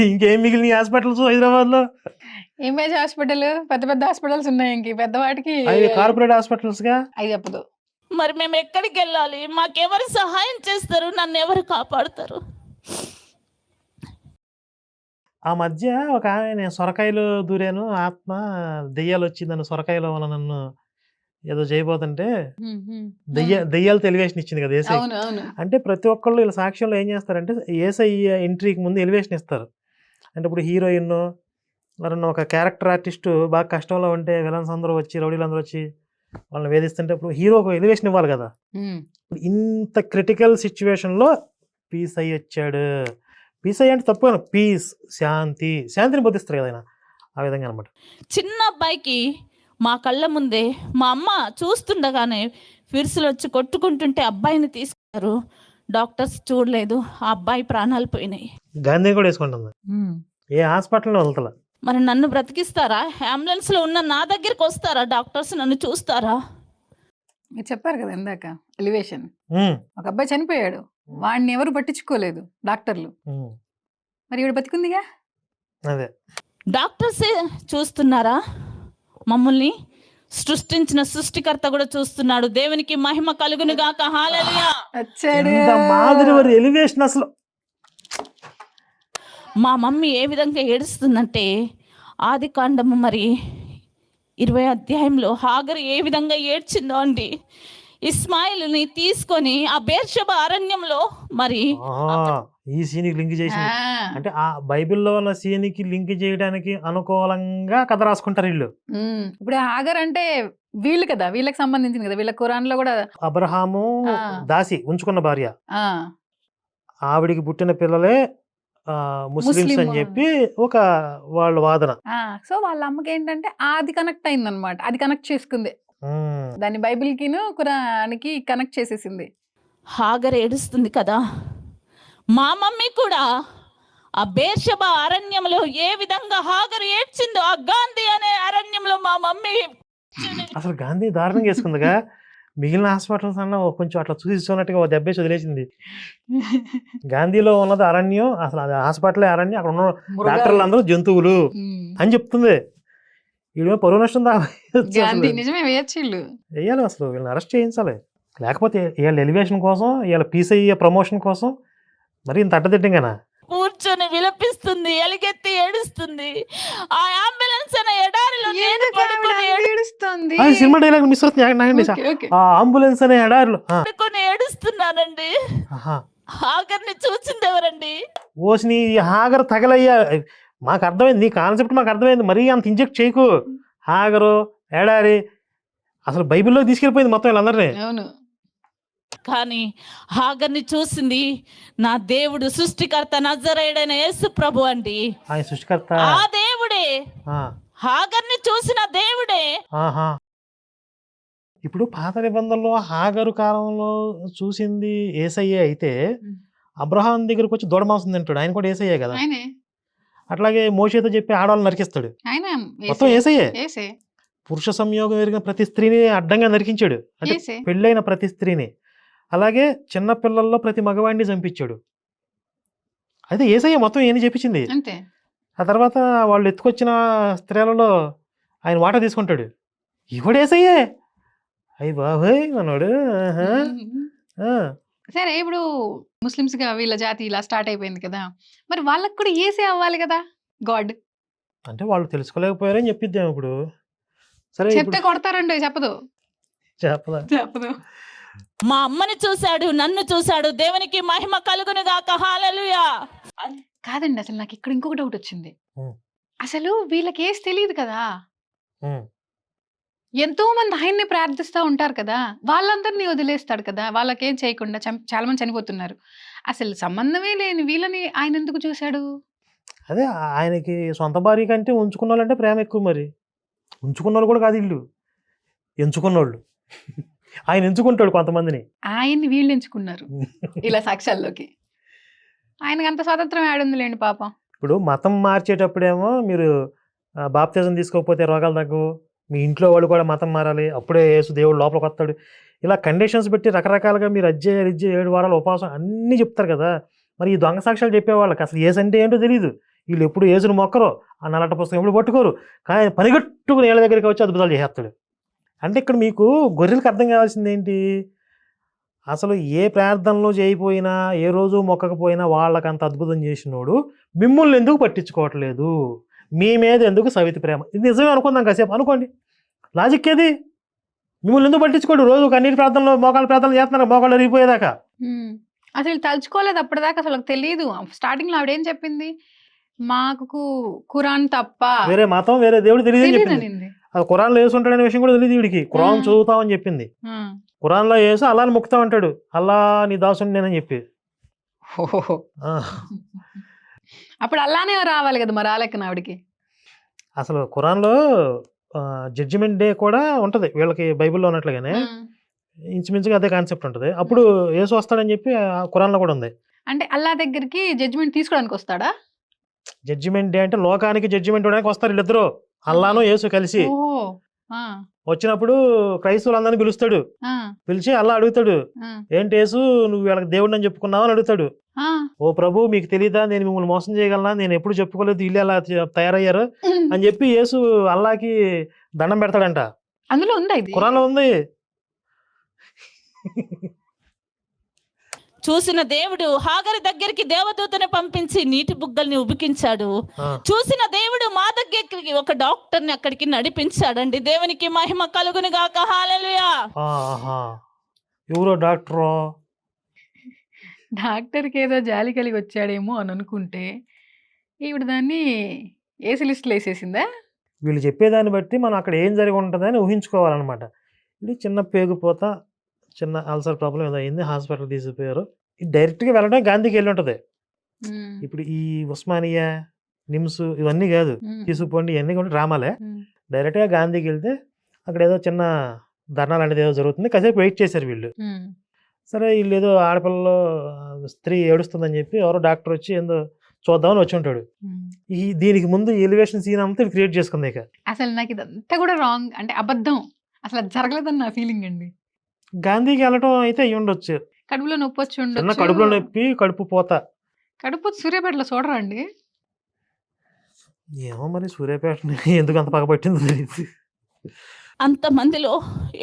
ఇంకేం మిగిలిన హాస్పిటల్స్ హైదరాబాద్ లో? ఇమేజ్ హాస్పిటల్, పెద్ద పెద్ద హాస్పిటల్స్ ఉన్నాయి. ఇంక పెద్దవాటికి అవి కార్పొరేట్ హాస్పిటల్స్ గా. అవి చెప్పదు. మరి మేము ఎక్కడికి వెళ్ళాలి? మాకెవరు సహాయం చేస్తారు? నన్ను ఎవరు కాపాడుతారు? ఆ మధ్య ఒక ఆమె, నేను సొరకాయలు దూరాను, ఆత్మ దెయ్యాలు వచ్చి నన్ను సొరకాయలో వల్ల నన్ను ఏదో చేయబోతుంటే దెయ్యాలతో ఎలివేషన్ ఇచ్చింది కదా ఏసై. అవును అవును. అంటే ప్రతి ఒక్కళ్ళు వీళ్ళ సాక్ష్యంలో ఏం చేస్తారంటే ఏసై ఎంట్రీకి ముందు ఎలివేషన్ ఇస్తారు. అంటే ఇప్పుడు హీరోయిన్ ఎవరన్నా ఒక క్యారెక్టర్ ఆర్టిస్ట్ బాగా కష్టంలో ఉంటే విలన్స్ అందరూ వచ్చి, రౌడీలు అందరూ వచ్చి వాళ్ళని వేధిస్తుంటే ఇప్పుడు హీరో ఒక ఎలివేషన్ ఇవ్వాలి కదా. ఇప్పుడు ఇంత క్రిటికల్ సిచ్యువేషన్లో పీస్ అయ్యి వచ్చాడు. పీస్ అయ్యి అంటే తప్పు, పీస్ శాంతిని బోధిస్తారు కదా ఆయన. ఆ విధంగా అనమాట. చిన్న అబ్బాయికి మా కళ్ళ ముందే మా అమ్మ చూస్తుండగానే ఫిర్సులు వచ్చి కొట్టుకుంటుంటే అబ్బాయిని తీసుకున్నారు. డాక్టర్స్ చూడలేదు, ఆ అబ్బాయి ప్రాణాలు పోయినాయి. గాంధీ కూడా వేసుకుంటుంది. ఏ హాస్పిటల్లో వదలతల. మరి నన్ను బ్రతికిస్తారా? అంబులెన్స్లో ఉన్న నా దగ్గరికి వస్తారా? డాక్టర్స్ నన్ను చూస్తారా? మీరు చెప్పారు కదా ఇందాక ఎలివేషన్. ఒక అబ్బాయి చనిపోయాడు, వాడిని ఎవరు పట్టించుకోలేదు డాక్టర్లు. మరి ఈవిడ బతికుందిగా. అదే డాక్టర్సే చూస్తున్నారా? మమ్మల్ని సృష్టించిన సృష్టికర్త కూడా చూస్తున్నాడు. దేవునికి మహిమ కలుగును గాక. హల్లెలూయా. వచ్చాడు. ఎంత మాదిరి వారి ఎలివేషన్ అసలు. మా మమ్మీ ఏ విధంగా ఏడుస్తుందంటే ఆది కాండము మరి 20 అధ్యాయంలో హాగరు ఏ విధంగా ఏడ్చిందో అండి. ఇస్మాయిల్ని తీసుకొని ఆ బేర్షెబ అరణ్యంలో మరి ఈ సీన్కి లింక్ చేసింది. అంటే ఆ బైబిల్లో ఉన్న సీన్కి లింక్ చేయడానికి అనుకూలంగా కథ రాసుకుంటారు వీళ్ళు. ఇప్పుడు హాగర్ అంటే వీళ్ళు కదా, వీళ్ళకి సంబంధించింది కదా. వీళ్ళ ఖురాన్ లో కూడా అబ్రహాము దాసి ఉంచుకున్న భార్య, ఆవిడికి పుట్టిన పిల్లలే ముస్లిమ్స్ అని చెప్పి ఒక వాళ్ళ వాదన. సో వాళ్ళ అమ్మకి ఏంటంటే అది కనెక్ట్ అయింది అనమాట. అది కనెక్ట్ చేసుకుంది, దాన్ని బైబిల్ కిను ఖురాన్కి కనెక్ట్ చేసేసింది. హాగర్ ఏడుస్తుంది కదా, మా మమ్మీ కూడా ఆ బేర్షెబ అరణ్యంలో ఏ విధంగా హాగర్ ఏడ్చిందో ఆ గాంధీ అనే అరణ్యంలో మా మమ్మీ. అసలు గాంధీ దారుణంగా వేసుకుందిగా. మిగిలిన హాస్పిటల్స్ అన్న కొంచెం అట్లా చూసినట్టుగా ఓ దెబ్బేసి వదిలేసింది. గాంధీలో ఉన్నది అరణ్యం, అసలు అది హాస్పిటల్ అరణ్యం, అక్కడ ఉన్న డాక్టర్లు అందరూ జంతువులు అని చెప్తుంది. వీళ్ళు పరువు నష్టం నిజమే వేయచ్చు. వేయాలి, అసలు వీళ్ళని అరెస్ట్ చేయించాలి. లేకపోతే వీళ్ళ ఎలివేషన్ కోసం, వీళ్ళ పీస్ అయ్యే ప్రమోషన్ కోసం మరి ఇంత అడ్డదిడ్డంగానా కూర్చొని విలపిస్తుంది, ఎలుగెత్తి ఏడుస్తుంది. ఆ అంబులెన్స్ అనే ఎడారిలో నేను పడుకొని ఏడుస్తుంది. సినిమా డైలాగ్ మిస్ అవుతుంది. ఆ అంబులెన్స్ అనే ఎడారిలో పడుకొని ఏడుస్తున్నానండి. హాగర్ని చూసింది ఎవరండి? ఓసిని హాగర్ తగలయ్యా. మాకు అర్థమైంది, నీ కాన్సెప్ట్ మాకు అర్థమైంది. మరీ అంత ఇంజెక్ట్ చేయకు. హాగరు ఎడారి అసలు బైబిల్లో తీసుకెళ్ళిపోయింది మొత్తం వీళ్ళందరినీ. అవును. కానీ హాగర్ని చూసింది నా దేవుడు, సృష్టికర్త, నజరేయుడైన యేసు ప్రభు అండి. ఆయన సృష్టికర్త, ఆ దేవుడే హాగర్ని చూసిన దేవుడే. ఇప్పుడు పాత నిబంధనలో హాగరు కాలంలో చూసింది ఏసయ్యే అయితే, అబ్రహాం దగ్గరకు వచ్చి దూడ మాంసం తింటాడు, ఆయన కూడా ఏసయ్యే కదా. అట్లాగే మోషేతో చెప్పి ఆడవాళ్ళు నరికిస్తాడు, మొత్తం ఏసయ్యే. పురుష సంయోగం ఎరిగిన ప్రతి స్త్రీని అడ్డంగా నరికించాడు, అంటే పెళ్ళైన ప్రతి స్త్రీని. అలాగే చిన్న పిల్లల్లో ప్రతి మగవాడిని చంపించాడు. అయితే ఏసయ్య మొత్తం ఏని చెప్పించింది. ఆ తర్వాత వాళ్ళు ఎత్తుకొచ్చిన స్త్రీలలో ఆయన వాటా తీసుకుంటాడు. ఇవాడు ఏసయ్యే. అయ్యి బాబోయ్ అన్నాడు. సరే, ఇప్పుడు ముస్లిమ్స్ గా వీళ్ళ జాతి ఇలా స్టార్ట్ అయిపోయింది కదా, మరి వాళ్ళకి కూడా ఏసే అవ్వాలి కదా గాడ్. అంటే వాళ్ళు తెలుసుకోలేకపోయారని చెప్పిద్దాం. ఇప్పుడు సరే చెప్తే ఇప్పుడు కొడతారండి, చెప్పదు. చెప్పదా చెప్పదు. మా అమ్మని చూశాడు, నన్ను చూశాడు. దేవునికి మహిమ కలుగును గాక. హల్లెలూయా. కాదండి, అసలు నాకు ఇక్కడ ఇంకొక డౌట్ వచ్చింది. ఉం. అసలు వీళ్ళకి ఏసి తెలియదు కదా, ఉం. ఎంతో మంది ఆయన్ని ప్రార్థిస్తూ ఉంటారు కదా, వాళ్ళందరినీ వదిలేస్తాడు కదా, వాళ్ళకేం చేయకుండా. చాలా మంది చనిపోతున్నారు. అసలు సంబంధమే లేని వీళ్ళని ఆయన ఎందుకు చూశాడు? అదే ఆయనకి సొంత భార్య కంటే ఉంచుకున్న వాళ్ళంటే ప్రేమ ఎక్కువ. మరి ఉంచుకున్న వాళ్ళు కూడా కాదు, ఇల్లు ఎంచుకున్నోళ్ళు. ఆయన ఎంచుకుంటాడు కొంతమందిని. ఆయన్ని వీళ్ళు ఎంచుకున్నారు ఇలా సాక్ష్యాల్లోకి. ఆయనకి అంత స్వాతంత్రం ఏడుందిలేండి పాపం. ఇప్పుడు మతం మార్చేటప్పుడేమో మీరు బాప్తిజం తీసుకోకపోతే రోగాలు తగ్గవు, మీ ఇంట్లో వాళ్ళు కూడా మతం మారాలి, అప్పుడే యేసు దేవుడు లోపలికి వస్తాడు. ఇలా కండిషన్స్ పెట్టి రకరకాలుగా మీరు 7 వారాలు ఉపవాసం అన్నీ చెప్తారు కదా. మరి ఈ దొంగ సాక్ష్యాలు చెప్పేవాళ్ళకి అసలు ఏసు అంటే ఏంటో తెలియదు. వీళ్ళు ఎప్పుడు ఏసును మొక్కరో, ఆ నల్లట పుస్తకం ఎప్పుడు పట్టుకోరు, కానీ పనిగట్టుకుని ఏళ్ళ దగ్గరికి వచ్చి అద్భుతాలు చేసేస్తాడు. అంటే ఇక్కడ మీకు గొర్రెలకు అర్థం కావాల్సింది ఏంటి, అసలు ఏ ప్రార్థనలో చేయకపోయినా, ఏ రోజు మొక్కకపోయినా వాళ్ళకంత అద్భుతం చేసినోడు మిమ్మల్ని ఎందుకు పట్టించుకోవట్లేదు, మీ మీద ఎందుకు సవితి ప్రేమ? ఇది నిజమే అనుకుందాం కాసేపు, అనుకోండి. లాజిక్ ఏది? మిమ్మల్ని ఎందుకు పట్టించుకోడు? రోజు కన్నీటి ప్రార్థనలో మోకాళ్ళ ప్రార్థనలు చేస్తున్నారు, మోకాళ్ళు రిగిపోయేదాకా. అసలు తలుచుకోలేదు అప్పటిదాకా, అసలు తెలియదు. స్టార్టింగ్ లో ఆవిడేం చెప్పింది, మాకు ఖురాన్ తప్ప వేరే మతం వేరే దేవుడు తెలియదని చెప్పింది. తెలియదనింది. అది ఖురాన్లో యేసు ఉంటాడనే విషయం కూడా తెలియదు వీడికి. ఖురాన్ చదువుతామని చెప్పింది. ఖురాన్లో యేసు అల్లాని ముక్తా అంటాడు, అల్లా నీ దాసుని నేనని చెప్పి. ఆ, అప్పుడు అల్లానే రావాలి కదా, మరి రాలేకన ఆవిడకి. అసలు ఖురాన్లో జడ్జిమెంట్ డే కూడా ఉంటుంది వీళ్ళకి, బైబిల్లో ఉన్నట్లుగానే ఇంచుమించుగా అదే కాన్సెప్ట్ ఉంటుంది. అప్పుడు యేసు వస్తాడని చెప్పి ఖురాన్లో కూడా ఉంది. అంటే అల్లా దగ్గరికి జడ్జిమెంట్ తీసుకోవడానికి వస్తాడా? జడ్జిమెంట్ డే అంటే లోకానికి జడ్జిమెంట్ ఇవ్వడానికి వస్తారు వీళ్ళిద్దరూ, అల్లాను యేసు కలిసి. ఓహో. వచ్చినప్పుడు క్రైస్తవులందరినీ పిలుస్తాడు, పిలిచి అల్లా అడుగుతాడు, ఏంటి యేసు నువ్వు వీళ్ళకి దేవుడిని అని చెప్పుకున్నావు అని అడుగుతాడు. ఓ ప్రభు మీకు తెలీదా, నేను మిమ్మల్ని మోసం చేయగలనా, నేను ఎప్పుడు చెప్పుకోలేదు, వీళ్ళు ఎలా తయారయ్యారు అని చెప్పి యేసు అల్లాకి దండం పెడతాడంట. అందులో ఉందా ఇది? ఖురాన్లో ఉంది. చూసిన దేవుడు హాగరు దగ్గరికి దేవదూతని పంపించి నీటి బుగ్గల్ని ఉబికించాడు. ఆ, చూసిన దేవుడు మా దగ్గరికి ఒక డాక్టర్ని అక్కడికి నడిపించాడండి. దేవునికి మహిమ కలుగును గాక. హల్లెలూయా. ఆహా. ఎవరో డాక్టరో డాక్టర్కి ఏదో జాలి కలిగి వచ్చాడేమో అని అనుకుంటే ఈవిడ దాన్ని ఏసీ లిస్టులో వేసేసిందా? వీళ్ళు చెప్పేదాన్ని బట్టి మనం అక్కడ ఏం జరిగి ఉంటుందని ఊహించుకోవాలన్నమాట. ఇది చిన్న పేగుపోత, చిన్న అల్సర్ ప్రాబ్లం ఏదో అయింది, హాస్పిటల్ తీసుకుపోయారు. ఇది డైరెక్ట్గా వెళ్ళడం గాంధీకి వెళ్ళి ఉంటుంది. ఇప్పుడు ఈ ఉస్మానియా, నిమ్స్ ఇవన్నీ కాదు, తీసుకుపోండి ఇవన్నీ కూడా డ్రామాలే. డైరెక్ట్గా గాంధీకి వెళ్తే అక్కడ ఏదో చిన్న ధర్నా లాంటిది ఏదో జరుగుతుంది, కాసేపు వెయిట్ చేశారు వీళ్ళు. సరే వీళ్ళు ఏదో ఆడపిల్లలో స్త్రీ ఏడుస్తుందని చెప్పి ఎవరో డాక్టర్ వచ్చి ఏందో చూద్దామని వచ్చి ఉంటాడు. దీనికి ముందు ఎలివేషన్ సీన్ అంతా క్రియేట్ చేసుకుంది. ఇక అసలు నాకు ఇదంతా కూడా రాంగ్, అంటే అబద్ధం, అసలు అది జరగలేదని నా ఫీలింగ్ అండి. గాంధీకి వెళ్ళటం అయితే అయ్యి ఉండొచ్చు, కడుపులో నొప్పి వచ్చి చిన్న ఉండొచ్చు. కడుపులో నొప్పి, కడుపు పోత. కడుపు సూర్యాపేటలో చూడరా అండి? ఏమో మరి సూర్యాపేట ఎందుకు అంత పగబట్టిందో తెలియదు. అంతమందిలో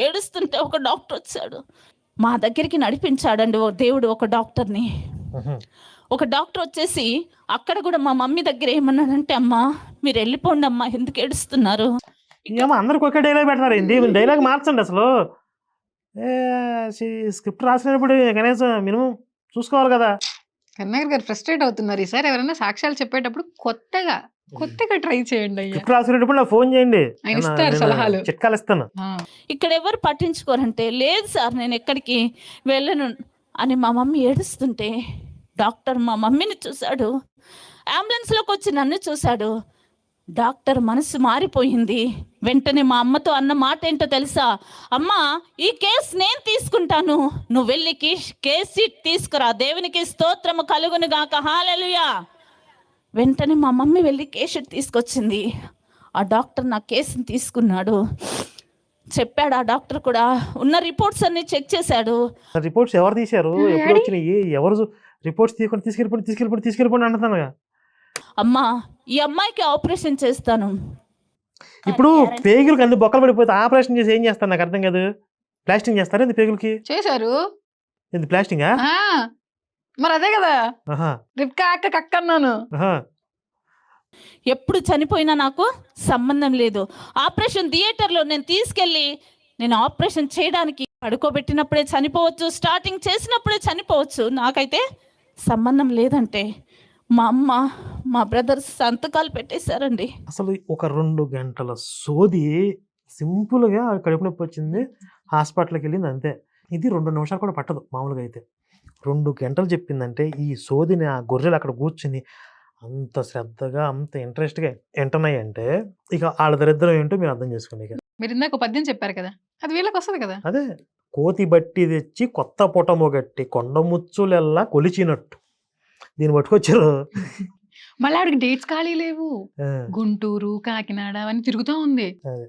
ఏడుస్తుంటే ఒక డాక్టర్ వచ్చాడు, మా దగ్గరికి నడిపించాడండి ఓ దేవుడు ఒక డాక్టర్ని. ఒక డాక్టర్ వచ్చేసి అక్కడ కూడా మా మమ్మీ దగ్గర ఏమన్నాడంటే, అమ్మా మీరు వెళ్ళిపోండి అమ్మా, ఎందుకు ఏడుస్తున్నారు? ఏమో అందరికి ఒకే డైలాగ్ పెడతారు, ఏంటి డైలాగ్ మార్చండి అసలు. స్క్రిప్ట్ రాసినప్పుడు కనీసం మినిమం చూసుకోవాలి కదా. కన్నయ్య గారు ఫ్రస్ట్రేట్ అవుతున్నారు. ఈసారి ఎవరైనా సాక్ష్యాలు చెప్పేటప్పుడు కొత్తగా ట్రై చేయండి అయ్యా. స్క్రిప్ట్ రాసినప్పుడు నాకు ఫోన్ చేయండి, ఆయన ఇస్తారు సలహాలు. చిట్కాలు ఇస్తాను. ఇక్కడ ఎవరు పట్టించుకోరంటే, లేదు సార్ నేను ఎక్కడికి వెళ్ళను అని మా మమ్మీ ఏడుస్తుంటే డాక్టర్ మా మమ్మీని చూశాడు, అంబులెన్స్లోకి వచ్చి నన్ను చూశాడు. డాక్టర్ మనసు మారిపోయింది. వెంటనే మా అమ్మతో అన్న మాట ఏంటో తెలుసా, అమ్మా ఈ కేసు నేను తీసుకుంటాను, నువ్వు వెళ్ళి కేసు షీట్ తీసుకురా, దేవునికి స్తోత్రము కలుగును గాక. హల్లెలూయా. వెంటనే మా మమ్మీ వెళ్ళి కేసు షీట్ తీసుకొచ్చింది. ఆ డాక్టర్ నా కేసుని తీసుకున్నాడు. చెప్పాడు ఆ డాక్టర్ కూడా, ఉన్న రిపోర్ట్స్ అన్ని చెక్ చేశాడు. రిపోర్ట్స్ ఎవరు తీశారు, ఎప్పుడు వచ్చినాయి, ఎవరు రిపోర్ట్స్ తీసుకెళ్ళిపోండి అంటున్నాను. అమ్మా ఈ అమ్మాయికి ఆపరేషన్ చేస్తాను. ఇప్పుడు పేగులకి అన్ని బొక్కలు పడిపోతే ఆపరేషన్ చేసి ఏం చేస్తాను నాకు అర్థం కాదు. ప్లాస్టింగ్ చేస్తారా ఇది పేగులకి? చేశారు. ఇది ప్లాస్టింగా? మరి అదే కదా రిప్కా అక్క అన్నాను. ఎప్పుడు చనిపోయినా నాకు సంబంధం లేదు. ఆపరేషన్ థియేటర్లో నేను తీసుకెళ్ళి నేను ఆపరేషన్ చేయడానికి పడుకోబెట్టినప్పుడే చనిపోవచ్చు, స్టార్టింగ్ చేసినప్పుడే చనిపోవచ్చు, నాకైతే సంబంధం లేదంటే మా అమ్మ మా బ్రదర్స్ సంతకాలు పెట్టేశారండి. అసలు ఒక 2 గంటల సోది సింపుల్గా కడుపు నొప్పి వచ్చింది, హాస్పిటల్కి వెళ్ళింది అంతే. ఇది 2 నిమిషాలు కూడా పట్టదు మామూలుగా అయితే. 2 గంటలు చెప్పిందంటే ఈ సోదిని ఆ గొర్రెలు అక్కడ కూర్చుని అంత శ్రద్ధగా అంత ఇంట్రెస్ట్గా వింటున్నాయి అంటే ఇక వాళ్ళ దరిద్రం ఏంటో మీరు అర్థం చేసుకోండి. ఇక మీరు ఇందాక పద్యం చెప్పారు కదా, అది వీళ్ళకి వస్తుంది కదా. అదే కోతి బట్టి తెచ్చి కొత్త పుటము గట్టి కొండముచ్చులెల్లా కొలిచినట్టు దీన్ని పట్టుకొచ్చారు. మళ్ళీ ఆవిడకి డేట్స్ ఖాళీ లేవు, ఆ, గుంటూరు కాకినాడ అవన్నీ తిరుగుతూ ఉంది. అదే.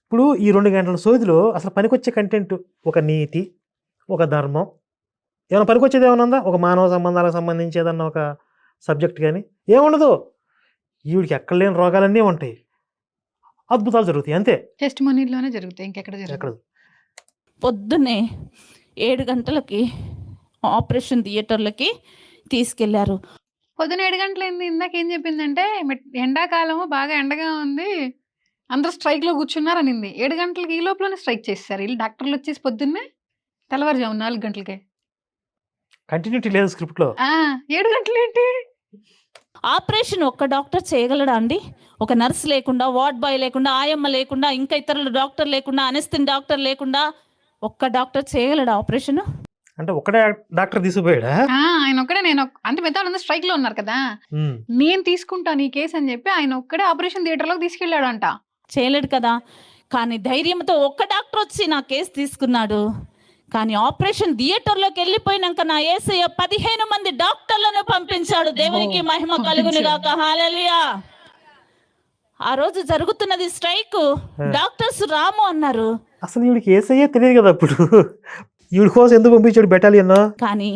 ఇప్పుడు ఈ 2 గంటల సోదిలో అసలు పనికొచ్చే కంటెంట్ ఒక నీతి, ఒక ధర్మం, ఏమైనా పనికొచ్చేది ఏమైనా ఉందా? ఒక మానవ సంబంధాలకు సంబంధించి ఏదన్నా ఒక సబ్జెక్ట్ కానీ ఏముండదు. ఈవిడికి ఎక్కడ లేని రోగాలన్నీ ఉంటాయి, అద్భుతాలు జరుగుతాయి అంతే. టెస్ట్ మనీలోనే జరుగుతాయి, ఇంకెక్కడ జరుగుతాయి? ఎక్కడ పొద్దున్నే 7 గంటలకి ఆపరేషన్ థియేటర్లకి తీసుకెళ్లారు. పొద్దున 7 గంటలైంది. ఇందాక ఏం చెప్పిందంటే ఎండాకాలము బాగా ఎండగా ఉంది, అందరూ స్ట్రైక్లో కూర్చున్నారు అనింది. 7 గంటలకి ఈ లోపలనే స్ట్రైక్ చేస్తారు వీళ్ళు. డాక్టర్లు వచ్చేసి పొద్దున్నే తెల్లవారుజాము 4 గంటలకే. కంటిన్యూటీ లేదు స్క్రిప్ట్లో. 7 గంటలు ఏంటి? ఆపరేషన్ ఒక్క డాక్టర్ చేయగలడా అండి? ఒక నర్స్ లేకుండా, వార్డ్ బాయ్ లేకుండా, ఆయమ్మ లేకుండా, ఇంకా ఇతరుల డాక్టర్ లేకుండా, అనెస్థిన్ డాక్టర్ లేకుండా ఒక్క డాక్టర్ చేయగలడా ఆపరేషన్? అంటే ఒకటే డాక్టర్ తీసుకుపోయాడా? ఆయన ఒక్కడే, అంటే మిగతా వాళ్ళందరూ స్ట్రైక్ లో ఉన్నారు కదా, ఉమ్. నేను తీసుకుంటాను ఈ కేసు అని చెప్పి ఆయన ఒక్కడే ఆపరేషన్ థియేటర్ లోకి తీసుకెళ్లాడంట. చేయలేడు కదా. కానీ ధైర్యంతో ఒక్క డాక్టర్ వచ్చి నా కేసు తీసుకున్నాడు. కానీ ఆపరేషన్ థియేటర్లోకి వెళ్ళిపోయినాక నా యేసయ్య 15 మంది డాక్టర్లను పంపించాడు. దేవునికి మహిమ కలుగును గాక. హల్లెలూయా. ఆ రోజు జరుగుతున్నది స్ట్రైక్. డాక్టర్స్ రాము అన్నారు. అసలు ఈవిడికి ఏసయ్యే తెలియదు కదా అప్పుడు. ఈవిడ కోసం ఎందుకు పంపించాడు బెటాలియన్? కానీ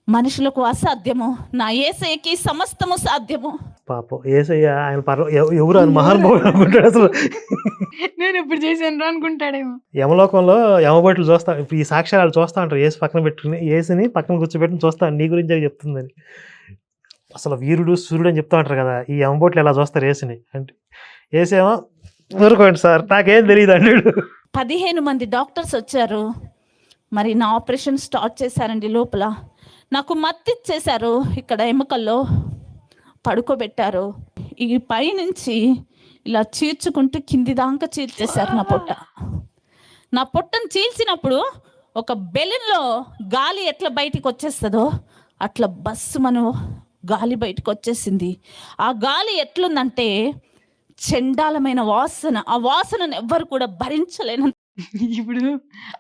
మనుషులకు అసాధ్యము, నా యేసయ్యకి సమస్తము సాధ్యము. పాపం ఏసయ్య ఆయన ఎవరు ఆయన మహానుభావుడు అనుకుంటాడు అసలు. నేను ఎప్పుడు చేశాను అనుకుంటాడేమో. యమలోకంలో యమబోట్లు చూస్తా, ఇప్పుడు ఈ సాక్ష్యాలు చూస్తా ఉంటారు. ఏసు పక్కన పెట్టుకుని, ఏసుని పక్కన కూర్చోబెట్టుకుని చూస్తాను, నీ గురించి చెప్తుందని. అసలు వీరుడు సూర్యుడు అని చెప్తా ఉంటారు కదా, ఈ యమబోట్లు ఎలా చూస్తారు ఏసుని అంటే, ఏసేమో ఊరుకోండి సార్ నాకేం తెలియదు అన్నాడు. 15 మంది డాక్టర్స్ వచ్చారు. మరి నా ఆపరేషన్ స్టార్ట్ చేశారండి. లోపల నాకు మత్తిచ్చేశారు, ఇక్కడ ఎముకల్లో పడుకోబెట్టారు. ఈ పైనుంచి ఇలా చీల్చుకుంటూ కింది దాకా చీల్చేశారు నా పొట్టను చీల్చినప్పుడు ఒక బెలూన్లో గాలి ఎట్లా బయటికి వచ్చేస్తుందో అట్లా బస్సు మనం గాలి బయటకు వచ్చేసింది. ఆ గాలి ఎట్లుందంటే చండాలమైన వాసన. ఆ వాసనను ఎవ్వరు కూడా భరించలేను. ఇప్పుడు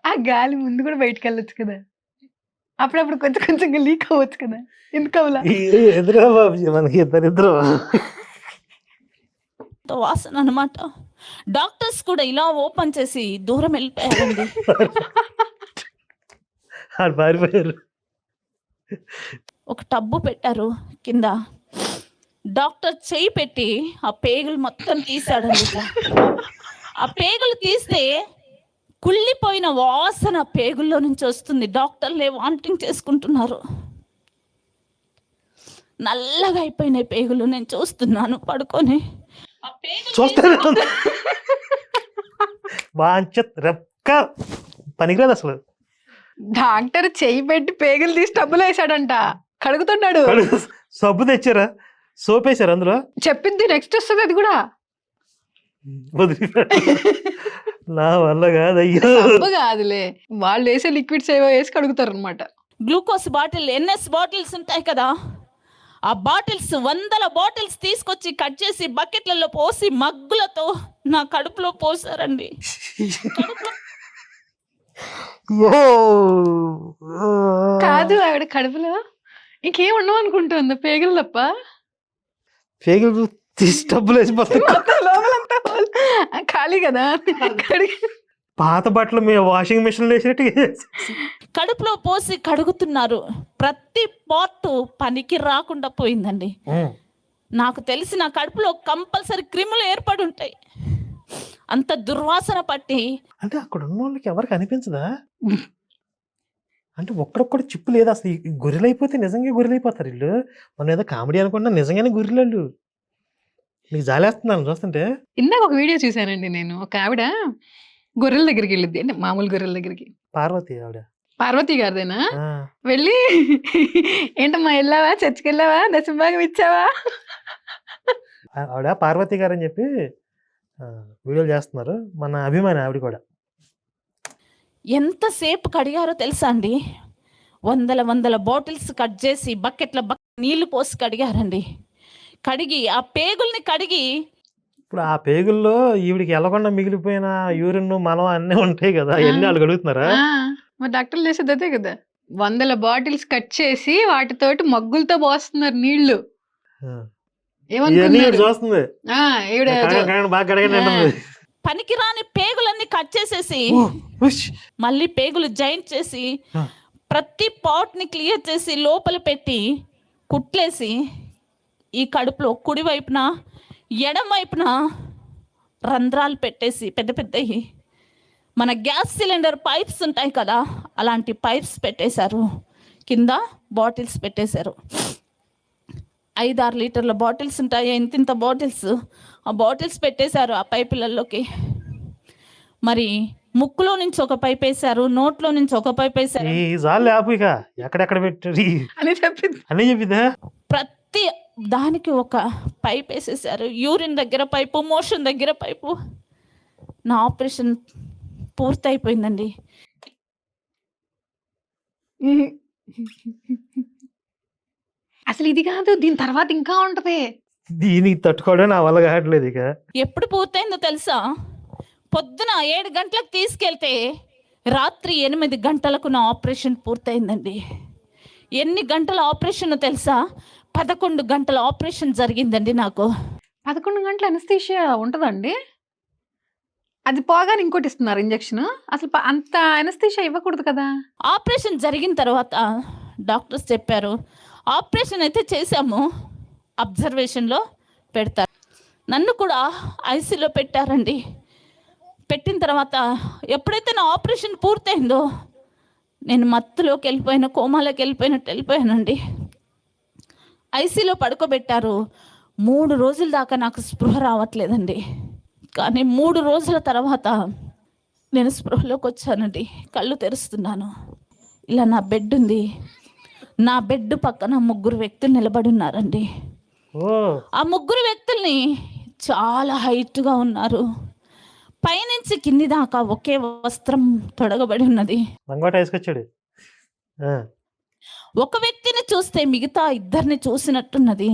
ఆ గాలి ముందు కూడా బయటకు వెళ్ళొచ్చు కదా, అప్పుడప్పుడు కొంచెం కొంచెంగా లీక్ అవ్వచ్చు కదా, ఎందుకు అవలా? ఎదురా బాబు మనకి ఇద్దరు వాసన అనమాట. డాక్టర్స్ కూడా ఇలా ఓపెన్ చేసి దూరం వెళ్ళిపోయారండి. పారిపోయారు. ఒక టబ్బు పెట్టారు కింద. డాక్టర్ చేయి పెట్టి ఆ పేగులు మొత్తం తీసాడండి. ఆ పేగులు తీస్తే కుళ్ళిపోయిన వాసన పేగుల్లో నుంచి వస్తుంది. డాక్టర్లే వామిటింగ్ చేసుకుంటున్నారు. నల్లగా అయిపోయినాయి పేగులు. నేను చూస్తున్నాను పడుకొని. ఆ పేగులు పనికిరాదు అసలు. డాక్టర్ చెయ్యి పెట్టి పేగులు తీసి టబ్బులో వేసాడంట, కడుగుతున్నాడు. సబ్బు తెచ్చారా, సోప్ వేసారు అందులో, చెప్పింది నెక్స్ట్ వస్తుంది అది కూడా. నా వల్ల కాదు అయ్యో. సబ్బు కాదులే, వాళ్ళు వేసే లిక్విడ్స్ ఏవో వేసి కడుగుతారు అనమాట. గ్లూకోజ్ బాటిల్, ఎన్ఎస్ బాటిల్స్ ఉంటాయి కదా, ఆ బాటిల్స్ 100 బాటిల్స్ తీసుకొచ్చి కట్ చేసి బకెట్లలో పోసి మగ్గులతో నా కడుపులో పోసారండి. కాదు, ఆవిడ కడుపులో ఇంకేం ఉండవు అనుకుంటుంది, పేగులు తప్ప. పేగులు తీసి డబ్బులు వేసి లోపలంతా ఖాళీ కదా. పాత బట్టలు మేము వాషింగ్ మిషన్ వేసినట్టు కడుపులో పోసి కడుగుతున్నారు. ప్రతి పార్ట్ పనికి రాకుండా పోయిందండి. నాకు తెలిసి నా కడుపులో కంపల్సరీ క్రిములు ఏర్పడి ఉంటాయి. అంత దుర్వాసన పట్టి. అంటే అక్కడ ఉన్న వాళ్ళకి ఎవరికి అనిపించదా? అంటే ఒక్కడొక్కడు చిప్పు లేదు అసలు. ఈ గొర్రెలు అయిపోతే నిజంగా గొర్రెలు అయిపోతారు వీళ్ళు. మనం ఏదో కామెడీ అనుకుంటున్నా, నిజంగానే గొర్రెలు. నీకు జాలేస్తున్నాను చూస్తుంటే. ఇందాక ఒక వీడియో చూసానండి నేను. ఒక ఆవిడ గొర్రెల దగ్గరికి వెళ్ళిద్ది, అంటే మామూలు గొర్రెల దగ్గరికి. పార్వతి ఆవిడ. పార్వతి గారిదేనా? ఆ, వెళ్ళి ఏంటమ్మా వెళ్ళావా, చర్చికి వెళ్ళావా, దశంభాగం ఇచ్చావా? ఆవిడ పార్వతి గారు అని చెప్పి వీడియోలు చేస్తున్నారు. మన అభిమాని ఆవిడ కూడా. ఎంతసేపు కడిగారో తెలుసా అండి? వందల బాటిల్స్ కట్ చేసి బకెట్ల నీళ్లు పోసి కడిగారండి. కడిగి ఆ పేగుల్ని కడిగి ఇప్పుడు ఆ పేగుల్లో ఈవిడికి వెళ్ళకుండా మిగిలిపోయిన యూరిన్ మలం అన్నీ ఉంటాయి కదా, అవన్నీ వాళ్ళు కడుగుతున్నారా? మా డాక్టర్లు చేసేది అదే కదా. 100 బాటిల్స్ కట్ చేసి వాటితోటి మగ్గులతో పోస్తున్నారు నీళ్లు. ఆ. ఇవన్నీ ఏమనుకున్నారు? ఈవిడ చూస్తుంది. ఈవిడ బాగా కడగండి అంటుంది. పనికిరాని పేగులన్నీ కట్ చేసేసి ఉష్. మళ్ళీ పేగులు జాయింట్ చేసి ఆ. ప్రతి పాట్ని క్లియర్ చేసి లోపల పెట్టి కుట్లేసి ఈ కడుపులో కుడి వైపున ఎడం వైపున రంధ్రాలు పెట్టేసి పెద్ద పెద్దవి మన గ్యాస్ సిలిండర్ పైప్స్ ఉంటాయి కదా, అలాంటి పైప్స్ పెట్టేశారు. కింద బాటిల్స్ పెట్టేశారు. 5-6 లీటర్ల బాటిల్స్ ఉంటాయి, ఇంత బాటిల్స్. ఆ బాటిల్స్ పెట్టేశారు ఆ పైపులలోకి. మరి ముక్కులో నుంచి ఒక పైప్ వేశారు, నోట్లో నుంచి ఒక పైప్ వేశారు. ఈ జాలు ఆపు ఇక. ఎక్కడెక్కడ పెట్టారు అని చెప్పింది. అన్నీ చెప్పిందా? ప్రతి దానికి ఒక పైప్ వేసేసారు. యూరిన్ దగ్గర పైపు, మోషన్ దగ్గర పైపు. నా ఆపరేషన్ పూర్తయిపోయిందండి. అసలు ఇది కాదు, దీని తర్వాత ఇంకా ఉంటది. దీనికి తట్టుకోవడం నా వల్ల కావట్లేదు ఇక. ఎప్పుడు పూర్తయిందో తెలుసా? పొద్దున 7 గంటలకు తీసుకెళ్తే రాత్రి 8 గంటలకు నా ఆపరేషన్ పూర్తయిందండి. ఎన్ని గంటల ఆపరేషన్ తెలుసా? 11 గంటల ఆపరేషన్ జరిగిందండి నాకు. 11 గంటల అనస్థీషియా ఉంటుందండి. అది పోగానే ఇంకోటి ఇస్తున్నారు ఇంజక్షన్. అసలు అంత అనస్థీషియా ఇవ్వకూడదు కదా. ఆపరేషన్ జరిగిన తర్వాత డాక్టర్స్ చెప్పారు, ఆపరేషన్ అయితే చేశాము, అబ్జర్వేషన్లో పెడతారు. నన్ను కూడా ఐసీలో పెట్టారండి. పెట్టిన తర్వాత ఎప్పుడైతే నా ఆపరేషన్ పూర్తయిందో నేను మత్తులోకి వెళ్ళిపోయిన, కోమాలోకి వెళ్ళిపోయానండి. ఐసీలో పడుకోబెట్టారు. 3 రోజుల దాకా నాకు స్పృహ రావట్లేదండి. కానీ 3 రోజుల తర్వాత నేను స్పృహలోకి వచ్చానండి. కళ్ళు తెరుస్తున్నాను. ఇలా నా బెడ్ ఉంది. నా బెడ్ పక్కన 3 వ్యక్తులు నిలబడి ఉన్నారండి. ఓ, ఆ 3 వ్యక్తుల్ని చాలా హైట్గా ఉన్నారు. పైనుంచి కింది దాకా ఒకే వస్త్రం తొడగబడి ఉన్నది. మంగోట వేసుకొచ్చాడు. ఆ, ఒక వ్యక్తిని చూస్తే మిగతా 2ని చూసినట్టున్నది.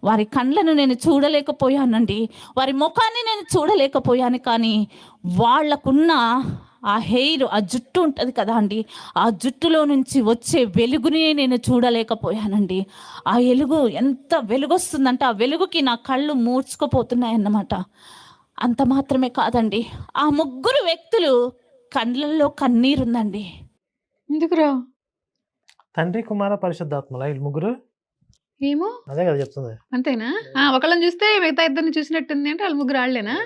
వారి కళ్ళను నేను చూడలేకపోయానండి, వారి ముఖాన్ని నేను చూడలేకపోయాను. కానీ వాళ్లకున్న ఆ హెయిర్, ఆ జుట్టు ఉంటుంది కదా అండి, ఆ జుట్టులో నుంచి వచ్చే వెలుగుని నేను చూడలేకపోయానండి. ఆ వెలుగు ఎంత వెలుగొస్తుందంటే ఆ వెలుగుకి నా కళ్ళు మూర్చుకుపోతున్నాయన్నమాట. అంత మాత్రమే కాదండి, ఆ 3 వ్యక్తులు కళ్ళల్లో కన్నీరుందండి. ఎందుకురా? తండ్రి కుమార పరిశుద్ధాత్మలా వీళ్ళు 3? ఏమో, అదే కదా చెప్తుంది. అంతేనా? ఒకళ్ళని చూస్తే మిగతా 2ని చూసినట్టుంది అంటే వాళ్ళు 3 వాళ్ళేనా?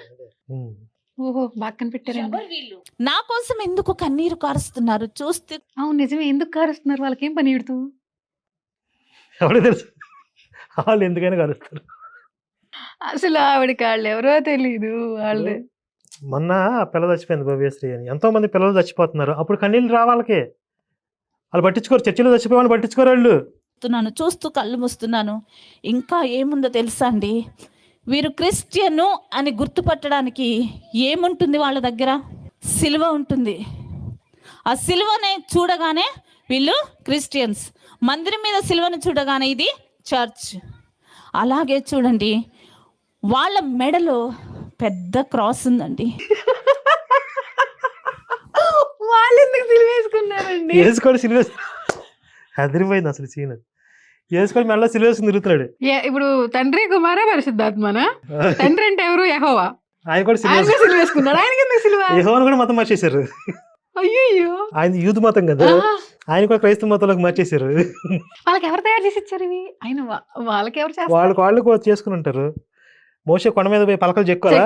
ఉమ్. ఓహో, బాగా కనిపెట్టారండి. నా కోసం ఎందుకు కన్నీరు కారుస్తున్నారు? చూస్తే అవును, నిజమే. ఎందుకు కారుస్తున్నారు? వాళ్ళకేం పని ఇడుతూ? ఎవరికి తెలుసు వాళ్ళు ఎందుకైనా కలుస్తారు. అసలు ఆవిడకి వాళ్ళు ఎవరో తెలీదు. వాళ్ళే మొన్న పిల్ల చచ్చిపోయింది భవ్యశ్రీ అని. ఎంతో మంది పిల్లలు చచ్చిపోతున్నారు. అప్పుడు కన్నీళ్ళు రావాళ్ళకి. వాళ్ళు పట్టించుకోరు. చర్చిలో చచ్చిపోవాలని పట్టించుకోరు వాళ్ళు. చూస్తూ కళ్ళు మూస్తున్నాను. ఇంకా ఏముందో తెలుసా అండి? వీరు క్రిస్టియను అని గుర్తుపట్టడానికి ఏముంటుంది వాళ్ళ దగ్గర? సిలువ ఉంటుంది. ఆ సిలువని చూడగానే వీళ్ళు క్రిస్టియన్స్. మందిరం మీద సిలువను చూడగానే ఇది చర్చ్. అలాగే చూడండి, వాళ్ళ మెడలో పెద్ద క్రాస్ ఉందండి. వాళ్ళు ఎందుకు సిలువ వేసుకున్నారండి? వేసుకోడు సిలువ. అదిరిపోయింది అసలు సీన్. వేసుకొని మెల్ల సిలువ వేసుకుని తిరుగుతున్నాడు. ఇప్పుడు తండ్రి కుమార పరిశుద్ధాత్మనా? తండ్రి అంటే ఎవరు? యెహోవా. ఆయన కూడా సిలువ ఆయన కూడా సిలువ వేసుకున్నాడు. ఆయనకి ఎందుకు సిలువ? యెహోవాను కూడా మతం మార్చేశారు. అయ్యో, ఆయన యూదు మతం కదా, ఆయన కూడా క్రైస్తవ మతంలోకి మార్చేశారు. వాళ్ళకి ఎవరు తయారు చేసి ఇచ్చారు ఇవి? ఆయన వాళ్ళకి ఎవరు చేస్తారు? వాళ్ళు చేసుకుని ఉంటారు. మోషే కొండ మీద పోయి పలకలు చెక్కురా,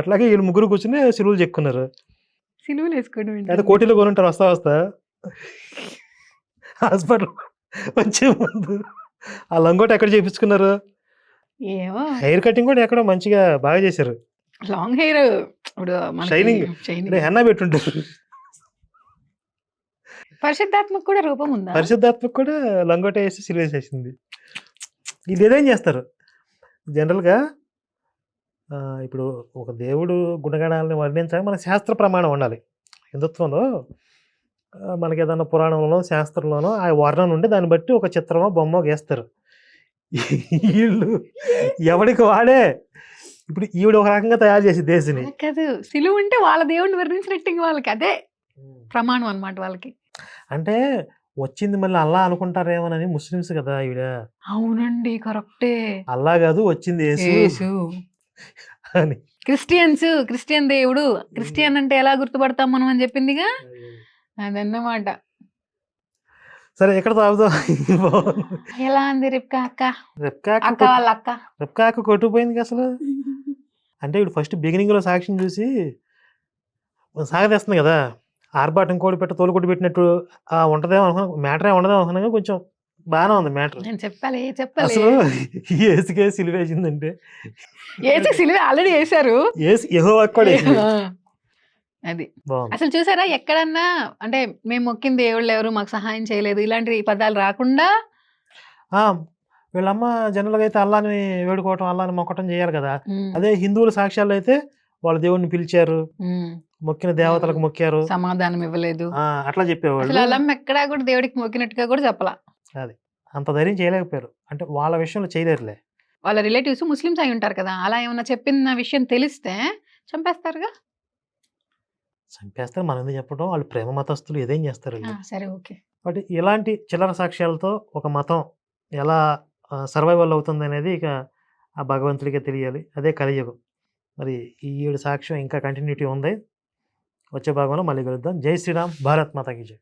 అట్లాగే వీళ్ళు 3 కూర్చుని సిలువలు చెక్కున్నారు. సిలువలు వేసుకోవడం అయితే కోటిలో కొని ఉంటారు వస్తా హాస్పిటల్ వచ్చే ముందు ఆ లంగోట ఎక్కడ చేయించుకున్నారు? ఏమో హెయిర్ కటింగ్ కూడా ఎక్కడో మంచిగా బాగా చేశారు. లాంగ్ హెయిర్ ఇప్పుడు Shining. షైనింగ్. హెన్నా పెట్టుంటారు. పరిశుద్ధాత్మకు కూడా రూపం ఉందా? పరిశుద్ధాత్మకు కూడా లంగోట వేసి సిలివేసేసింది. ఇది ఏదేం చేస్తారు జనరల్గా. ఇప్పుడు ఒక దేవుడు గుణగణాలను వర్ణించడానికి మనకు శాస్త్ర ప్రమాణం ఉండాలి. హిందుత్వంలో మనకి ఏదన్నా పురాణంలోనో శాస్త్రంలోనో ఆ వర్ణన ఉండి దాన్ని బట్టి ఒక చిత్రమో బొమ్మో గీస్తారు. వీళ్ళు ఎవడికి వాడే ఇప్పుడు ఈవిడ ఒక రకంగా తయారు చేసి దేశని. అలా కాదు, సిలువ ఉంటే వాళ్ళ దేవుడిని వర్ణించినట్టు ఇంక వాళ్ళకి అదే ప్రమాణం అన్నమాట వాళ్ళకి. అంటే వచ్చింది మళ్ళీ అల్లా అనుకుంటారేమోనని ముస్లిమ్స్ కదా ఈవిడ. అవునండి, కరెక్టే. అల్లా కాదు వచ్చింది యేసు యేసు. అని. క్రిస్టియన్ దేవుడు. క్రిస్టియన్ అంటే ఎలా గుర్తుపడతాం మనం అని చెప్పిందిగా, అదన్నమాట. సరే ఎక్కడ తాగుదాం? ఎలా అంది రిప్కా అక్క? అక్క రెప్కాకు వాళ్ళ అక్క. రెప్కాకు కొట్టుకుపోయింది అసలు. అంటే ఇప్పుడు ఫస్ట్ బిగినింగ్లో సాక్ష్యం చూసి సాగదీస్తుంది కదా, ఆర్భాటం కోడి పెట్ట తోలు కొట్టి పెట్టినట్టు ఉంటదేమో అనుకున్నా. మ్యాటర్ ఉండదేమో అనుకున్నా, కొంచెం బాగానే ఉంది మ్యాటర్. నేను చెప్పాలి అసలు ఏసుకే సిలివేసిందంటే ఏసు సిలువ ఆల్రెడీ వేశారు. ఏసు యెహోవాకు కూడా వేసింది. అది బాగుంది. అసలు చూసారా, ఎక్కడన్నా అంటే మేము మొక్కిన దేవుళ్ళు ఎవరు మాకు సహాయం చేయలేదు ఇలాంటి పదాలు రాకుండా. వీళ్ళమ్మ జనరల్గా అయితే అల్లాని వేడుకోవటం అల్లాని మొక్కటం చేయాలి కదా. అదే హిందువుల సాక్ష్యాలు అయితే వాళ్ళ దేవుడిని పిలిచారు, మొక్కిన దేవతలకు మొక్కారు, సమాధానం ఇవ్వలేదు, అట్లా చెప్పేవాళ్ళు. అసలు అల్లమ్మ ఎక్కడా కూడా దేవుడికి మొక్కినట్టుగా కూడా చెప్పలా. అది అంత ధైర్యం చేయలేకపోయారు. అంటే వాళ్ళ విషయంలో చేయలేరులే. వాళ్ళ రిలేటివ్స్ ముస్లిమ్స్ అయి ఉంటారు కదా, అలా ఏమన్నా చెప్పిన విషయం తెలిస్తే చంపేస్తారుగా. చంపేస్తారు, మనం ఎందుకు చెప్పడం, వాళ్ళు ప్రేమ మతస్థులు ఏదేం చేస్తారు వీళ్ళు. సరే ఓకే. కాబట్టి ఇలాంటి చిల్లర సాక్ష్యాలతో ఒక మతం ఎలా సర్వైవల్ అవుతుంది అనేది ఇక ఆ భగవంతుడికే తెలియాలి. అదే కలియుగం. మరి ఈ 7 సాక్ష్యం ఇంకా కంటిన్యూటీ ఉంది. వచ్చే భాగంలో మళ్ళీ కలుద్దాం. జై శ్రీరామ్, భారత్ మాతాకి జై.